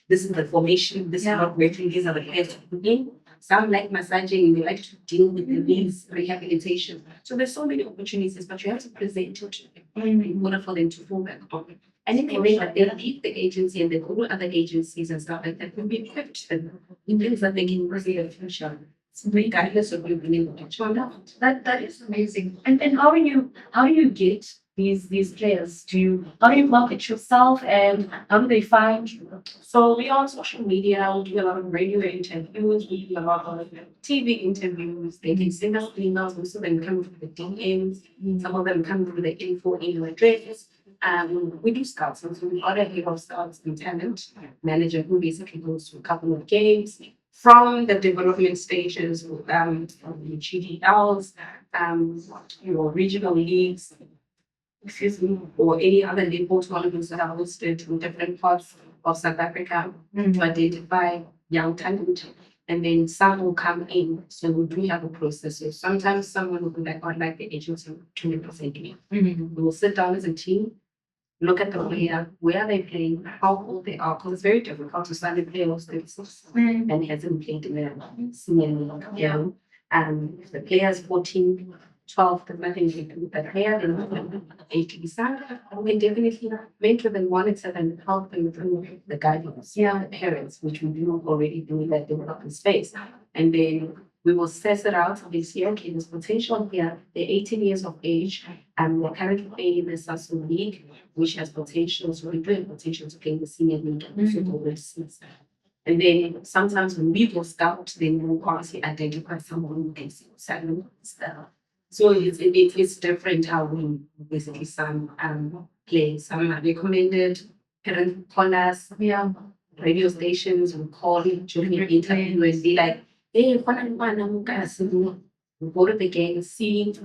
This is the formation, this is not working, these are the players in. Some like massaging, they like to deal with the knees, rehabilitation. So there's so many opportunities, but you have to present it to them in order for them to fall back on. And in the way that they leave the agency and they go to other agencies and stuff like that, will be equipped and in ways that they can see the future. So regardless of you being able to That is amazing. And how do you get these players? How do you market yourself and how do they find you? So we on social media, we do a lot of radio interviews, we do a lot of TV interviews. They can send us emails, most of them come through the DMs, some of them come through the info email address. We do scouts, so we've got a head of scouts and talent manager who basically goes to a couple of games from the development stages, GDLs, regional leagues, excuse me, or any other legal tournaments that are hosted in different parts of South Africa to identify young talent. And then some will come in. So we do have a process. So sometimes someone will be like, I'd like the agency 20% me. We will sit down as a team, look at the player, where are they playing, how old they are, because it's very difficult to sign a player who's 36 and hasn't played in a senior league. Yeah. If the player is 14, 12, there's nothing you can do with that player, then 18 side, we definitely mentor them, monitor them, help them through the guidance, the parents, which we do already do in that development space. And then we will assess it out this year. Okay, there's potential here. They're 18 years of age, and we're currently playing in the Sasol League, which has potential. So we do have potential to play in the senior league and also go overseas. And then sometimes when we go scout, then we'll obviously identify someone who can see salary stuff. So it's different how we basically play. Some are recommended, parent call us, radio stations will call you during the interview and be like, hey, we go to the game, see,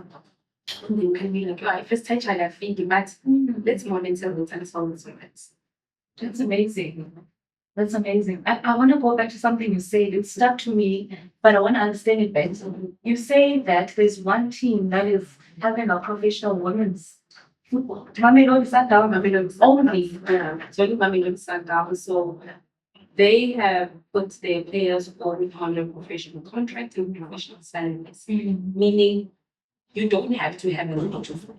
and then can be like, oh, first time I think, but let's monitor the transformers. That's amazing. That's amazing. I want to go back to something you said. It stuck to me, but I want to understand it better. You say that there's one team that is having a professional women's football. Mamelodi Sundowns only. So Mamelodi Sundowns. So they have put their players on a professional contract and professional salaries, meaning you don't have to have a lot of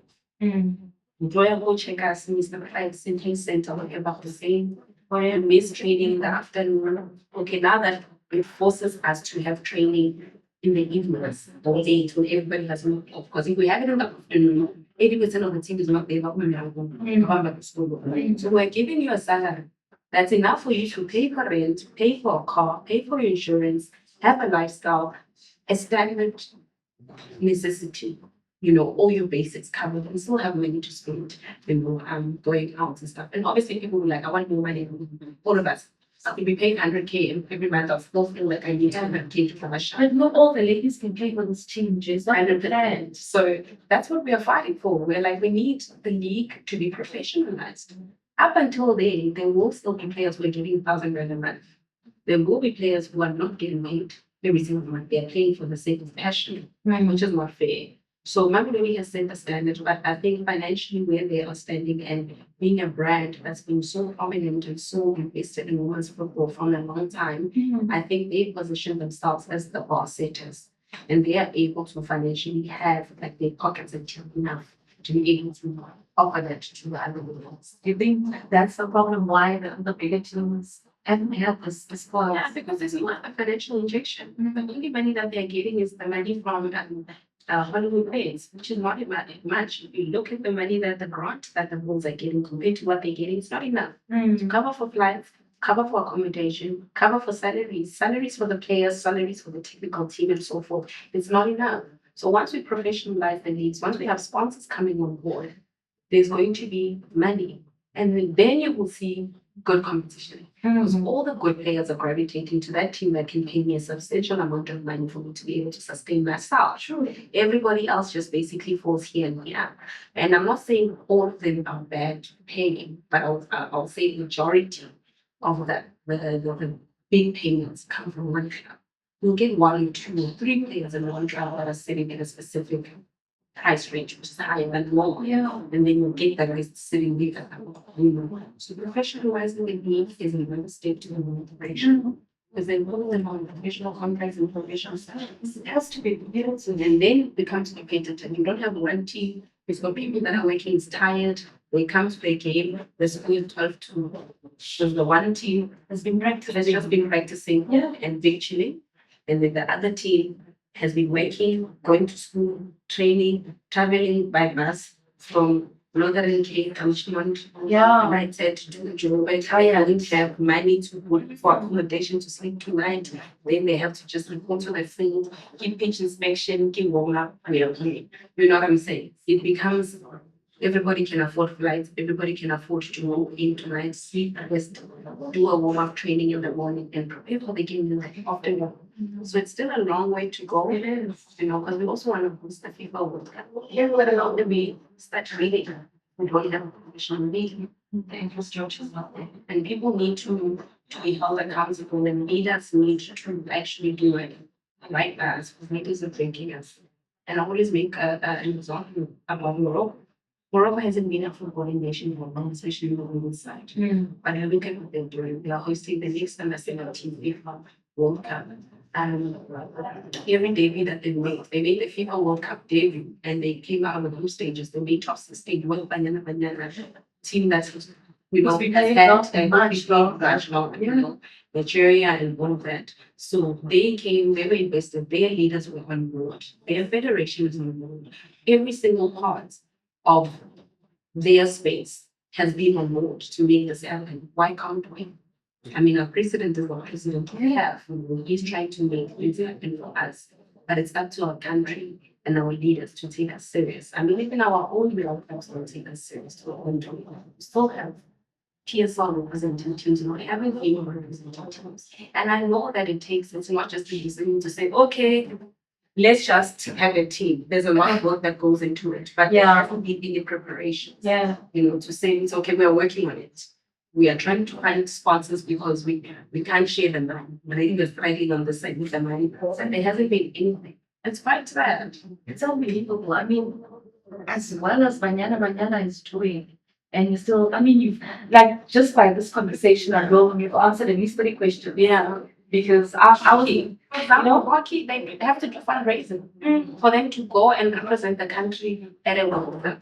employer will check us, Mr. Price, Central Center, whatever the same. Or a miss training in the afternoon. Okay, now that it forces us to have training in the evenings or late when everybody has moved off. Because if we have it in the afternoon, 80% of the team is not there, but we are going to school. So we're giving you a salary that's enough for you to pay for rent, pay for a car, pay for your insurance, have a lifestyle, a standard necessity. All your basics covered and still have money to spend, going out and stuff. And obviously people will like, I want more money. All of us. So if we pay 100K every month, I still feel like I need 100K to commercial. But not all the ladies can play for this team, just 100%. So that's what we are fighting for. We're like, we need the league to be professionalized. Up until then, there will still be players who are getting 1,000 rand a month. There will be players who are not getting paid every single month. They're playing for the sake of passion, which is not fair. So Mamelodi has set the standard, but I think financially where they are standing and being a brand that's been so prominent and so invested in women's football for a long time, I think they position themselves as the bar setters. And they are able to financially have like their pockets are deep enough to be able to offer that to the other women's. Do you think that's the problem why the bigger teams haven't had this clause? Yeah, because it's not a financial injection. The only money that they're getting is the money from Hollywood pays, which is not much. If you look at the money that the grant that the Bulls are getting compared to what they're getting, it's not enough to cover for flights, cover for accommodation, cover for salaries for the players, salaries for the technical team, and so forth. It's not enough. So once we professionalize the leagues, once we have sponsors coming on board, there's going to be money, and then you will see good competition. Because all the good players are gravitating to that team that can pay me a substantial amount of money for me to be able to sustain myself. Sure. Everybody else just basically falls here and here. And I'm not saying all of them are bad paying, but I'll say the majority of the big payments come from one club. You'll get 1, 2, 3 players in one club that are sitting in a specific price range, which is higher than lower. Yeah. And then you get that is sitting there. So professionalizing the need is another step to the motivation. Because then putting them on professional contracts and professional salaries, it has to be built, and then it becomes competitive. You don't have one team. It's got people that are working is tired. They come to the game. There's only 12 to. So the one team has just been practicing and big chilling, and then the other team has been working, going to school, training, traveling by bus from Northern Cape, Richmond, United to do the job. By the time they didn't have money to put for accommodation to sleep tonight, then they have to just report to the field, keep pitch inspection, keep warm up, okay. You know what I'm saying? It becomes everybody can afford flights, everybody can afford to go in tonight, sleep, rest, do a warm-up training in the morning and prepare for the game in the afternoon. So it's still a long way to go. It is, because we also want to boost the FIFA World Cup. Here, whether or not we start reading, we don't have a professional league, the infrastructure is not there. And people need to be held accountable, and leaders need to actually do it like that. Leaders are drinking us. And I always make an example about Morocco. Morocco hasn't been a footballing nation for long, especially on the women's side. But I look at what they're doing. They are hosting the next under 17 FIFA World Cup. And every debut that they made the FIFA World Cup debut, and they came out of the group stages. They made top 16 with Banyana team that's has had Nigeria and all of that. So they were invested, their leaders were on board, their federation was on board. Every single part of their space has been on board to make this happen. Why can't we? I mean, our president is the president we have. He's trying to make things happen for us. But it's up to our country and our leaders to take us serious. I mean, even our own real folks don't take us serious to our own doing. We still have PSL representatives, not having female representatives. And I know that it's not just a decision to say, okay, let's just have a team. There's a lot of work that goes into it, but there hasn't been any preparations. To say it's okay, we are working on it. We are trying to find sponsors because we can't share the money. We're fighting on the side with the money, and there hasn't been anything. It's quite sad. It's unbelievable. I mean, as well as Banyana is doing, and you still, I mean, you've like just by this conversation alone, you've answered at least 30 questions. Yeah. Because I was, hockey, they have to do fundraising for them to go and represent the country at a World Cup.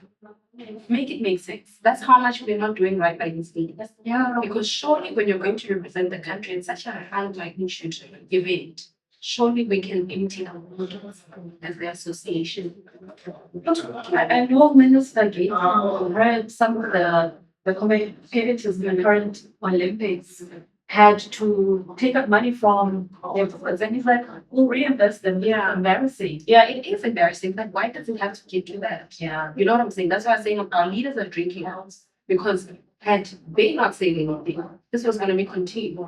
Make it make sense. That's how much we're not doing right by these leaders. Yeah. Because surely when you're going to represent the country in such a high magnitude event, surely we can empty our borders as the association. I know Minister Gates read some of the competitors in the current Olympics had to take up money from their boards, and he's like, we'll reinvest them. Yeah, embarrassing. Yeah, it is embarrassing, but why does it have to get to that? Yeah. You know what I'm saying? That's why I'm saying our leaders are drinking out. Because had they not said anything, this was going to be continued.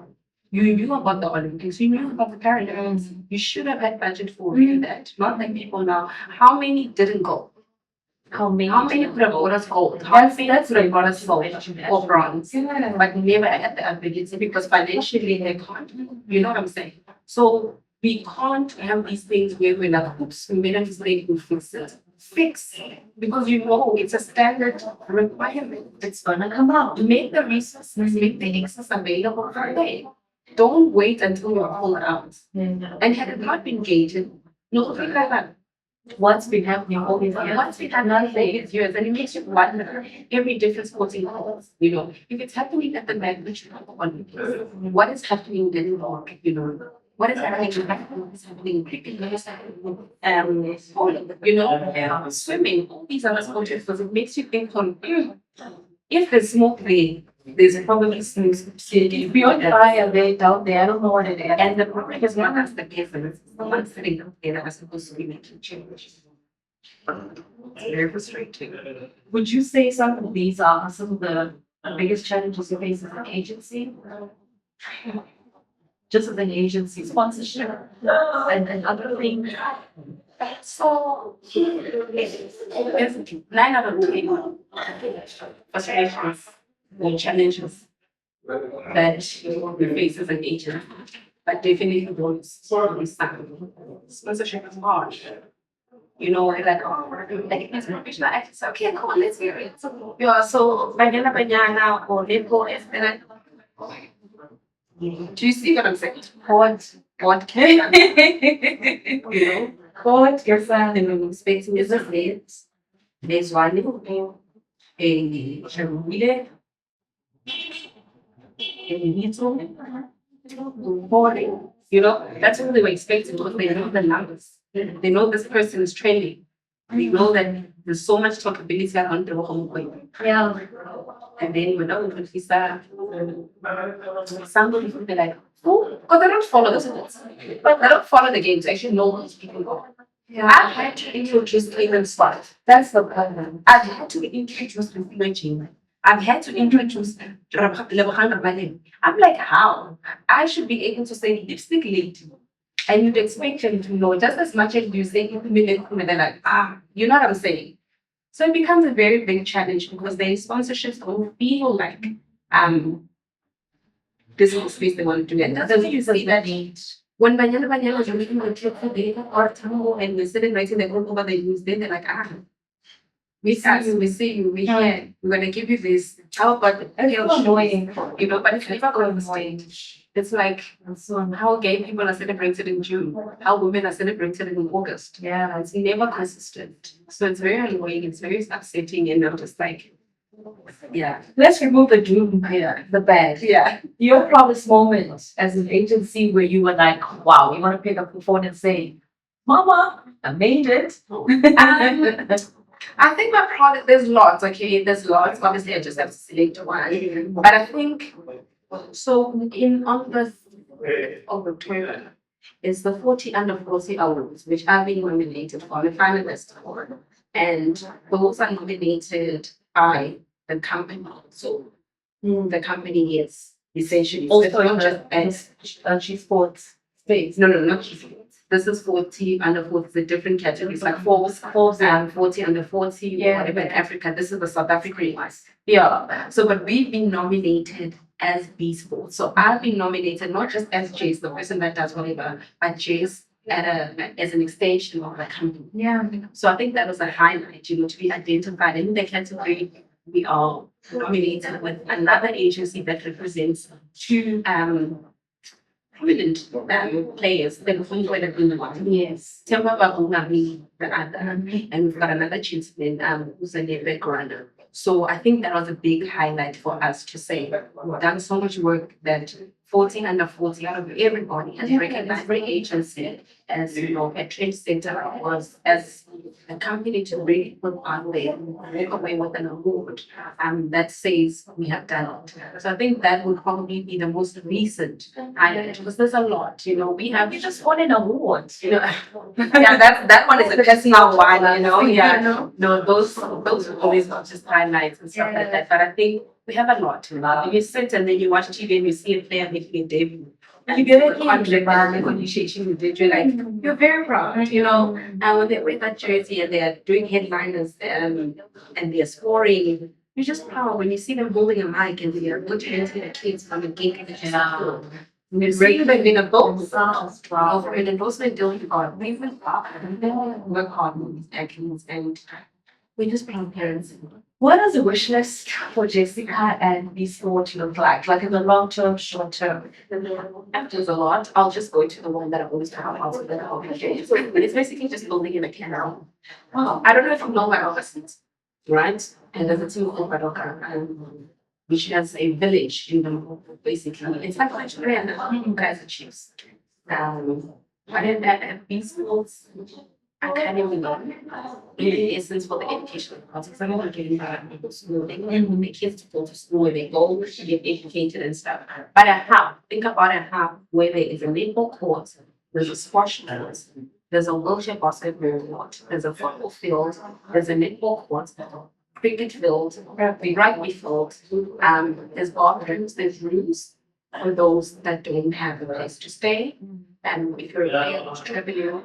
You knew about the Olympics, you knew about the Paralympics. You should have had budget for that. Not like people now. How many didn't go? How many could have got us gold? How many could have got us gold or bronze? But never had the ability because financially they can't. You know what I'm saying? So we can't have these things where we're like, oops, we made a mistake, we fix it. Fix it. Because it's a standard requirement. It's gonna come out. Make the resources, make the access available for them. Don't wait until you're pulled out. And had it not been gated, nothing like that. What's been happening all these years? What's been happening all these years? And it makes you wonder every different sporting cause, if it's happening at the magnitude of the Olympics, what is happening in what is happening in cricket, what is happening swimming, all these other sports, because it makes you think if there's smoke there, there's probably some beyond fire there down there. I don't know what it is. And the problem is not as the peasants, someone sitting up there that was supposed to be making change. It's very frustrating. Would you say some of these are some of the biggest challenges you face as an agency? Just as an agency, sponsorship and other things. So, it's 9 out of 10 frustrations or challenges that we face as an agent, but definitely those sponsorship is hard. You know, like, oh, like it's professional actors. Okay, come on, let's hear it. Yeah, so Banyana or Lipo is then. Do you see what I'm saying? What can you know? What yes, Space is a place. There's one little a really boring. You know, that's what they were expecting because they know the numbers. They know this person is training. They know that there's so much talkability around the whole point. yeah. And then when I was some people be like, oh, because they don't follow the sports. But they don't follow the games. They actually know who these people are. Yeah. I've had to introduce Cleveland Spot. That's the problem. I've had to introduce Imaging. I've had to introduce Lebohana Balim. I'm like, how? I should be able to say lipstick lady. And you'd expect them to know just as much as you say they're like, you know what I'm saying? So it becomes a very big challenge because their sponsorships don't feel like this is the space they want to do. And that's why you see that when Banyana was looking at the data or Tango and we're sitting writing the group over the news, then they're like, we see you, we hear, we're gonna give you this. How about the Annoying. you know, but it's never going to stage. It's like how gay people are celebrated in June, how women are celebrated in August. Yeah. It's never consistent. So it's very annoying, it's very upsetting, and I'm just like, yeah. Let's remove the doom here, the bad. Yeah. Your proudest moment as an agency where you were like, wow, you want to pick up the phone and say, Mama, I made it. I think my product, there's lots, okay? There's lots. Obviously, I just have to select one. But I think, so on the 3rd of October is the 40 Under 40 Awards, which I've been nominated for, I'm a finalist for. And those are nominated by the company. So the company is essentially Also, not just G Sports space. no, not G4. This is 40 under 40, it's a different category. It's like Forbes and 40 under 40, Yeah. whatever in Africa. This is the South African one. Yeah. So, but we've been nominated as BSports. So I've been nominated not just as Jace, the person that does whatever, but Jace as an extension of the company. Yeah. So I think that was a highlight, you know, to be identified in the category. We are nominated with another agency that represents two prominent players. Then Yes. Temba Babunga being the other, and we've got another gentleman who's a Nebe runner. So I think that was a big highlight for us to say we've done so much work that 14 under 40 out of everybody has recognized every agency as you know a trade center was as a company to bring people out there and walk away with an award that says we have done it. So I think that would probably be the most recent highlight because there's a lot, you know, we just won an award. you know, yeah, that one is a personal one, you know. Yeah, no, those are always not just highlights and stuff like that. But I think we have a lot. If you sit and then you watch TV and you see a player making a debut, you get a contract and negotiation with it, you're like, you're very proud, you know. And when they wear that jersey and they're doing headliners and they're scoring, you're just proud when you see them holding a mic and they're motivating the kids from a gig and you see them in a boat for an endorsement deal you got. We've been proud. We work hard on these athletes and we're just proud parents. What does the wish list for Jessica and BSports look like? Like in the long term, short term? There's a lot. I'll just go to the one that I always talk about. So it's basically just building in a canal. Wow. I don't know if you know my office, right? And there's a team called Badoka, which has a village in the basically. It's like Nigeria, you guys are chiefs. But in that at BSports, I can't even know. In essence, for the education process, I'm not getting that people schooling and the kids to go to school and they go to get educated and stuff. But a hub, think about a hub where there is a netball court, there's a sports court, there's a wheelchair basketball court, there's a football field, there's a netball court, cricket field, rugby field, there's bathrooms, there's rooms for those that don't have a place to stay. And if you're able to travel,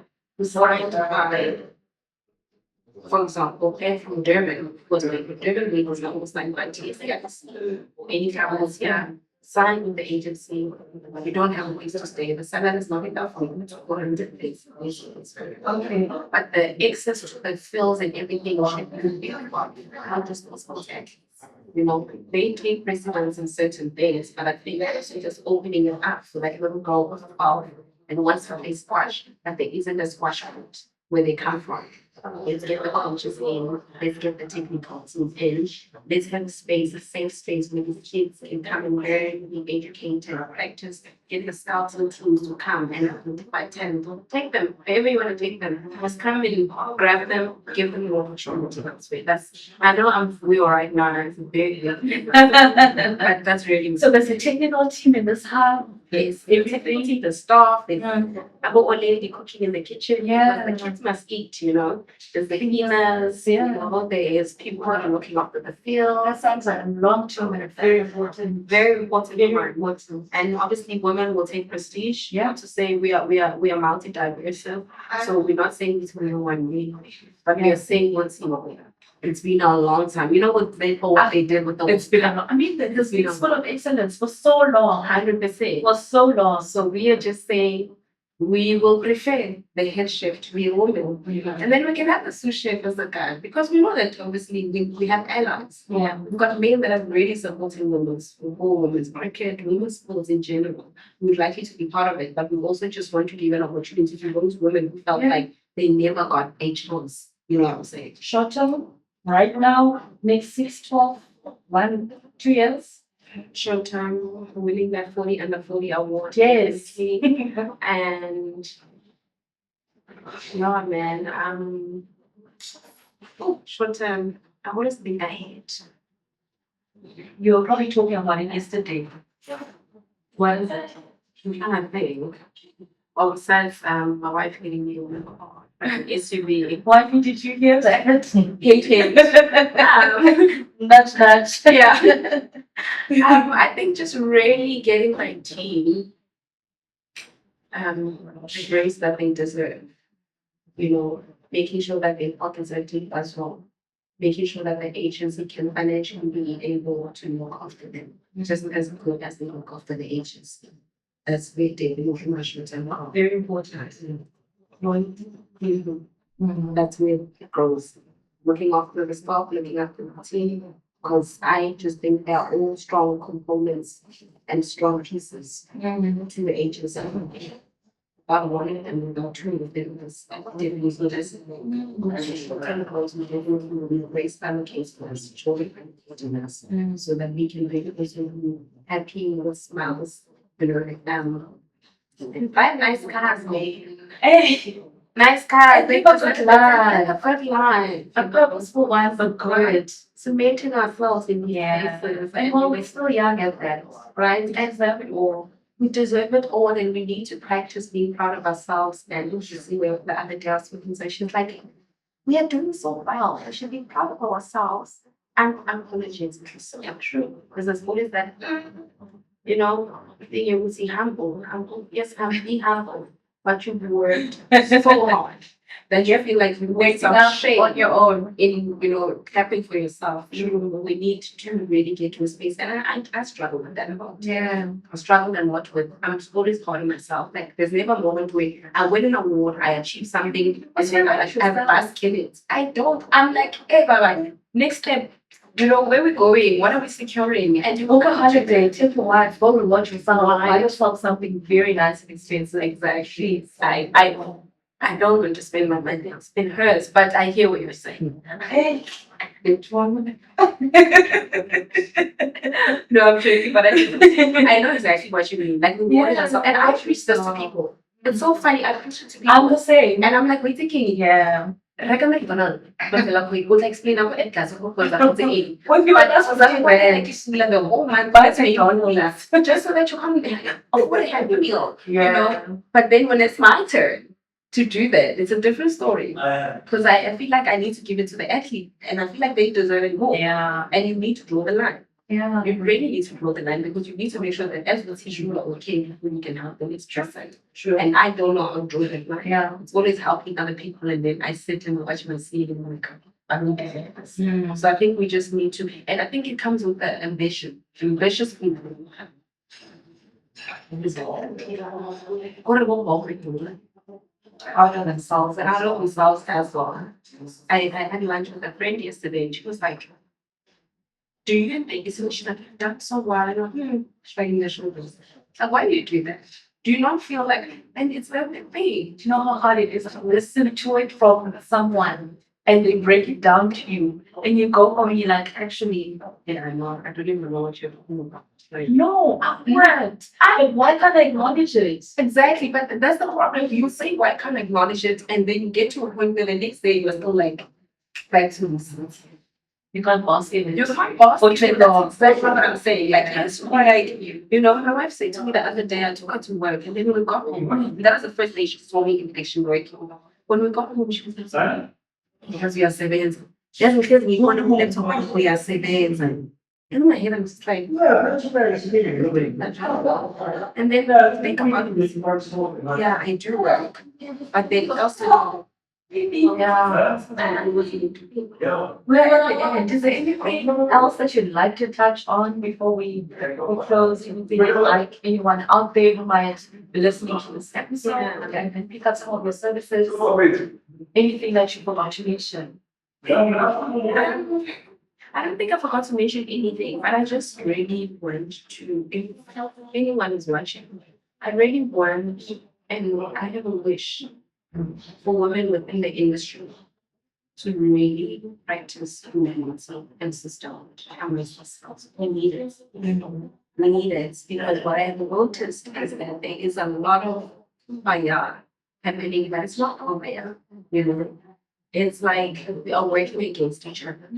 for example, they're from Durban, because like Durban was almost like 90 years ago. Any travels here, sign with the agency. You don't have a place to stay. The salary is not enough for you to go and live place. Okay. But the access to the fields and everything should be about how disposable tax. You know, they take precedence in certain things, but I think also just opening it up so that little girl goes out and once they squash, that there isn't a squash point where they come from. Let's get the coaches in, let's get the technical teams in, let's have a space, a safe space where these kids can come and learn, be educated, practice, get the scouts and teams to come and identify talent. Take them, wherever you want to take them. Just come in, grab them, give them the opportunity. I know I'm real right now, it's very good. But that's really So there's a technical team in this hub. yes, everything, the staff, there's a old lady cooking in the kitchen. Yeah. Because the kids must eat, you know. There's the cleaners, you know, there's people who are looking after the field. That sounds like long term and very important. Very important, very important. And obviously women will take prestige. Yeah. To say we are multi-diverse. So we're not saying it's only one way, but we are saying what's it's been a long time. You know what they did with the It's been a long. I mean, the School of Excellence for so long. 100%. For so long. So we are just saying we will prefer the head chef to be a woman. And then we can have the sous chef as a guy. Because we know that obviously we have allies. Yeah. We've got men that are really supporting women's market, women's sports in general. We'd like you to be part of it, but we also just want to give an opportunity to those women who felt like they never got a chance. You know what I'm saying? Short term, right now, next 6, 12, 1, 2 years. Short term, winning that 40 under 40 award. Yes. And yeah, man. Short term, I always think ahead. You were probably talking about it yesterday. What is it? I'm trying to think. Oh, besides my wife hitting me with an SUV. Why did you hear that? Hating. Nudge. Yeah. I think just really getting my team the grace that they deserve. You know, making sure that they represented as well. Making sure that the agency can financially be able to look after them, just as good as they look after the agency. That's very commercial and Very important. That's where it grows. Looking after the staff, looking after the team, because I just think they're all strong components and strong pieces to the agency. About one of them, about two of them was definitely chemicals we definitely raise allocates for us, children and so that we can make them happy with smiles, and 5 nice cars, man. Hey, Nice cars. They got a line. A good line. a purposeful one, but good. Cementing ourselves in these Yeah. places. And while we're still young at that, Right? we deserve it all. We deserve it all, and we need to practice being proud of ourselves. And you see where the other day I was speaking, so she's like, "We are doing so well. We should be proud of ourselves." And I'm apologetic. So I'm true, because there's always that, you know, thing you will see humble. Yes, I'm being humble, but you've worked so hard that you feel like you're doing some shame on your own. in, clapping for yourself. We need to really get to a space, and I struggle with that a lot. Yeah. I struggle a lot with. I'm always hard on myself. Like there's never a moment where I win an award, I achieve something, and then I bask in it. I don't. I'm like ever like next step. Where we going? What are we securing? And you Over holiday, take your wife, go and watch yourself, buy yourself something very nice and expensive. Exactly. I don't want to spend my money. I'll spend hers, but I hear what you're saying. Hey. Which one? No, I'm joking, but I know exactly what you mean. Like, we wanted ourselves, and I preach this to people. It's so funny. I preach it to people. I'm the same. And I'm like, we're thinking, Yeah. recommend banana. But like, we would explain our class of what that's saying. When you But that's that's what what I just feel like the whole month. Buy McDonald's. Just so that you come afford a happy meal. Yeah. But then when it's my turn to do that, it's a different story. Because I feel like I need to give it to the athlete, and I feel like they deserve it more. Yeah. And you need to draw the line. Yeah. You really need to draw the line because you need to make sure that as the team are okay before you can help them. It's just like True. and I don't know how to draw that line. Yeah. It's always helping other people, and then I sit and watch my seed and I'm like, I don't get this. So I think we just need to, and I think it comes with the ambition. Ambitious people Out of themselves and out of themselves as well. I had lunch with a friend yesterday and she was like, do you think so? She's like, you've done so well. I know, shrugging their shoulders. Like, why do you do that? Do you not feel like, and it's not a thing. Do you know how hard it is to listen to it from someone and they break it down to you and you go home and you're like, actually, Yeah, I know. I don't even know what you're talking about. Like, no, I'm not. Why can't I acknowledge it? exactly, but that's the problem. You say, why can't I acknowledge it? And then you get to a point where the next day you're still like, back to listen. You can't bask in it. You can't boss For it. too That's long. exactly what I'm saying. Like, that's why, you know, my wife said to me the other day, I took her to work, and then when we got home, that was the first day she saw me in action working. When we got home, she was like, because we are siblings. Just because we want to left home, we are siblings. And in my head, I'm just like, and then think about this. Yeah, I do work, but then also, Yeah. We're at the end. Is there anything else that you'd like to touch on before we close? Anything you'd like anyone out there who might be listening to this episode and pick up some of your services? Anything that you forgot to mention? I don't think I forgot to mention anything, but I just really want to, if anyone is watching, I really want, and I have a wish for women within the industry to really practice humanism and systematic themselves. We need it. We need it because what I have noticed is that there is a lot of fire happening that is not over. You know, it's like we are working against each other.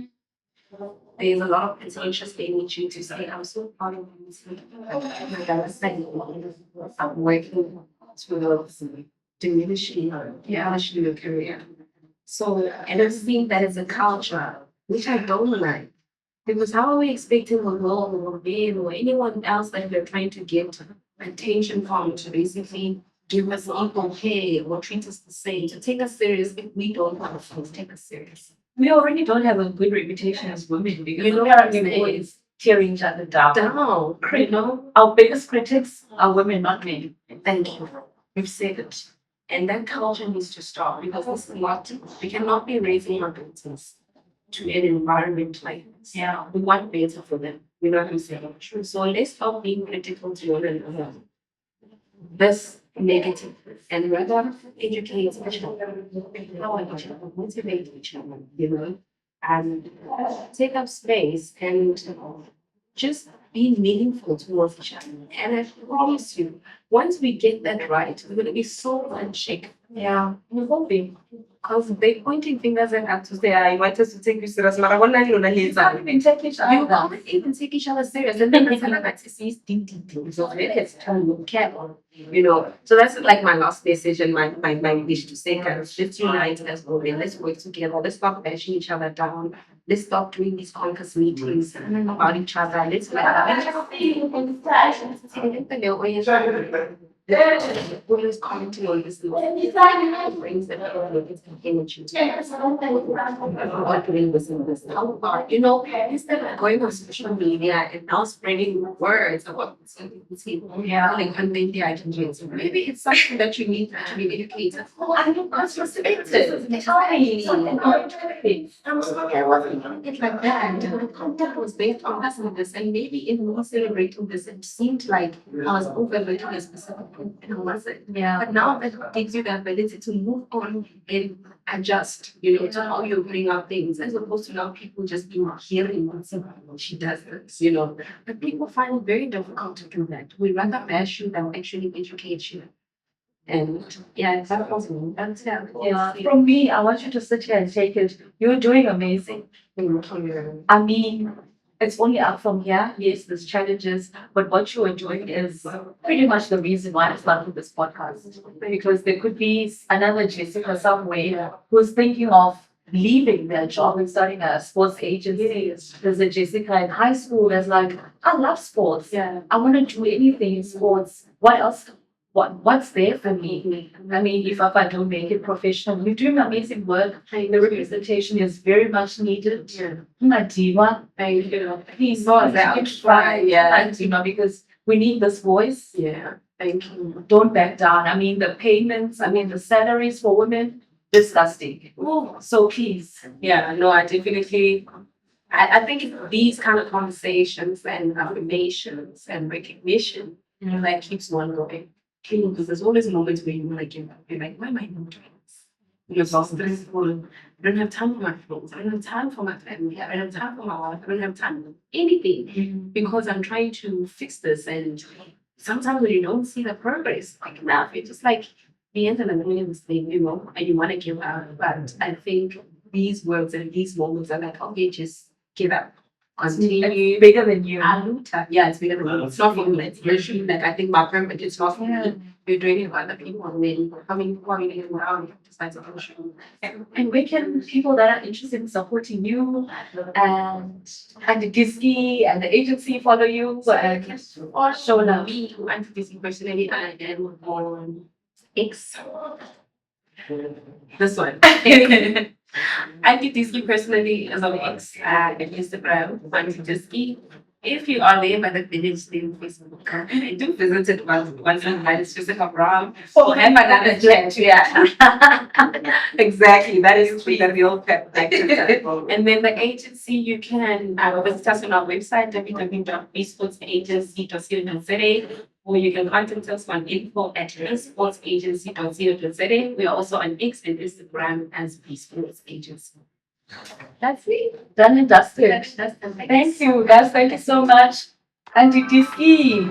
There's a lot of potential energy to say, I'm so proud of you. I'm working towards diminishing your career. So, and I've seen that as a culture, which I don't like. Because how are we expecting a girl or men or anyone else that we're trying to get attention from to basically give us equal pay or treat us the same, to take us serious if we don't want to take us serious? We already don't have a good reputation as women because You know we what are I'm saying? always tearing each other down. Down, you know? Our biggest critics are women, not men. Thank you. You've said it. And that culture needs to stop because this is not, we cannot be raising our daughters to an environment like this. Yeah. We want better for them. You know what I'm saying? So let's stop being critical to one another. This negative and rather educate each other, empower each other, motivate each other, you know, and take up space and just be meaningful towards each other. And I promise you, once we get that right, we're going to be so unshakable. Yeah. We're hoping. Because they're pointing fingers at us to say, I want us to take you serious. But I want to know You can't even take each you other. can't even take each other serious. And then it's like, see, so it's turn cap on, you know. So that's like my last message and my wish to say, guys, let's unite as women. Let's work together. Let's stop bashing each other down. Let's stop doing these conquest meetings about each other. Let's always commenting on this brings the energy to what doing this and this. How far, you know, instead of going on social media and now spreading words about like on media agencies, maybe it's something that you need to be educated for. I don't know, perspective. I'm sorry, I wasn't doing it like that. The content was based on this and this, and maybe in me celebrating this, it seemed like I was overlooking a specific thing, and I wasn't. Yeah. But now that gives you the ability to move on and adjust, you know, to how you bring up things, as opposed to now people just being hearing and saying, "Oh, she does this," you know. But people find it very difficult to do that. We rather bash you than actually educate you. And yeah, that was me. That's Yeah. From me, I want you to sit here and take it. You're doing amazing. I mean, it's only up from here. Yes, there's challenges, but what you are doing is pretty much the reason why I started this podcast. Because there could be another Jessica somewhere who's thinking of leaving their job and starting a sports agency. There's a Jessica in high school that's like, I love sports. Yeah. I want to do anything in sports. What else? What's there for me? I mean, if I don't make it professional, you're doing amazing work. The representation is very much needed. Madiwa, please, Oh, that try, yeah. and, you know, because we need this voice. Yeah. Thank you. Don't back down. I mean, the payments, I mean, the salaries for women, disgusting. Oh, So please. yeah, no, I definitely. I think it's these kind of conversations and affirmations and recognition that keeps one going. Because there's always moments where you want to give up. You're like, why am I not doing this? You're so stressful. I don't have time for my friends. I don't have time for my family. I don't have time for my wife. I don't have time for anything because I'm trying to fix this. And sometimes when you don't see the progress quick enough, it's just like the end of the doing this thing, and you want to give up. But I think these words and these moments are like, okay, just give up. Continue. It's bigger than you. Yeah, it's bigger than me. It's not for me. It's literally like I think my purpose it's not for me. You're doing it for other people and then coming around decides to push you. And where can people that are interested in supporting you and the Disney and the agency follow you and show love? Me, I'm Disney personally, I am on X. This one. I did Disney personally as on X and Instagram. I'm Disney. If you are there by the village name Facebook, I do visit it once in a while. It's just like a rum. Oh, have another chat, yeah. Exactly. That is the real pep. And then the agency, you can visit us on our website, www.bsportsagency.co.za, or you can contact us on info@bsportsagency.co.za. We are also on X and Instagram as BSports Agency. That's it. Done and dusted. Thank you, guys. Thank you so much. Auntie Diski.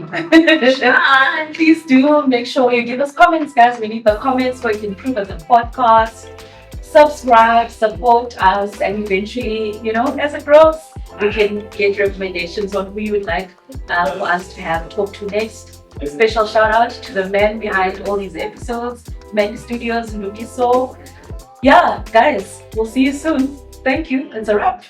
Please do make sure you give us comments, guys. We need the comments so we can improve the podcast. Subscribe, support us, and eventually, as it grows, we can get recommendations on who you would like for us to have talk to next. A special shout out to the man behind all these episodes, Many Studios, Lukiso. Yeah, guys, we'll see you soon. Thank you. It's a wrap.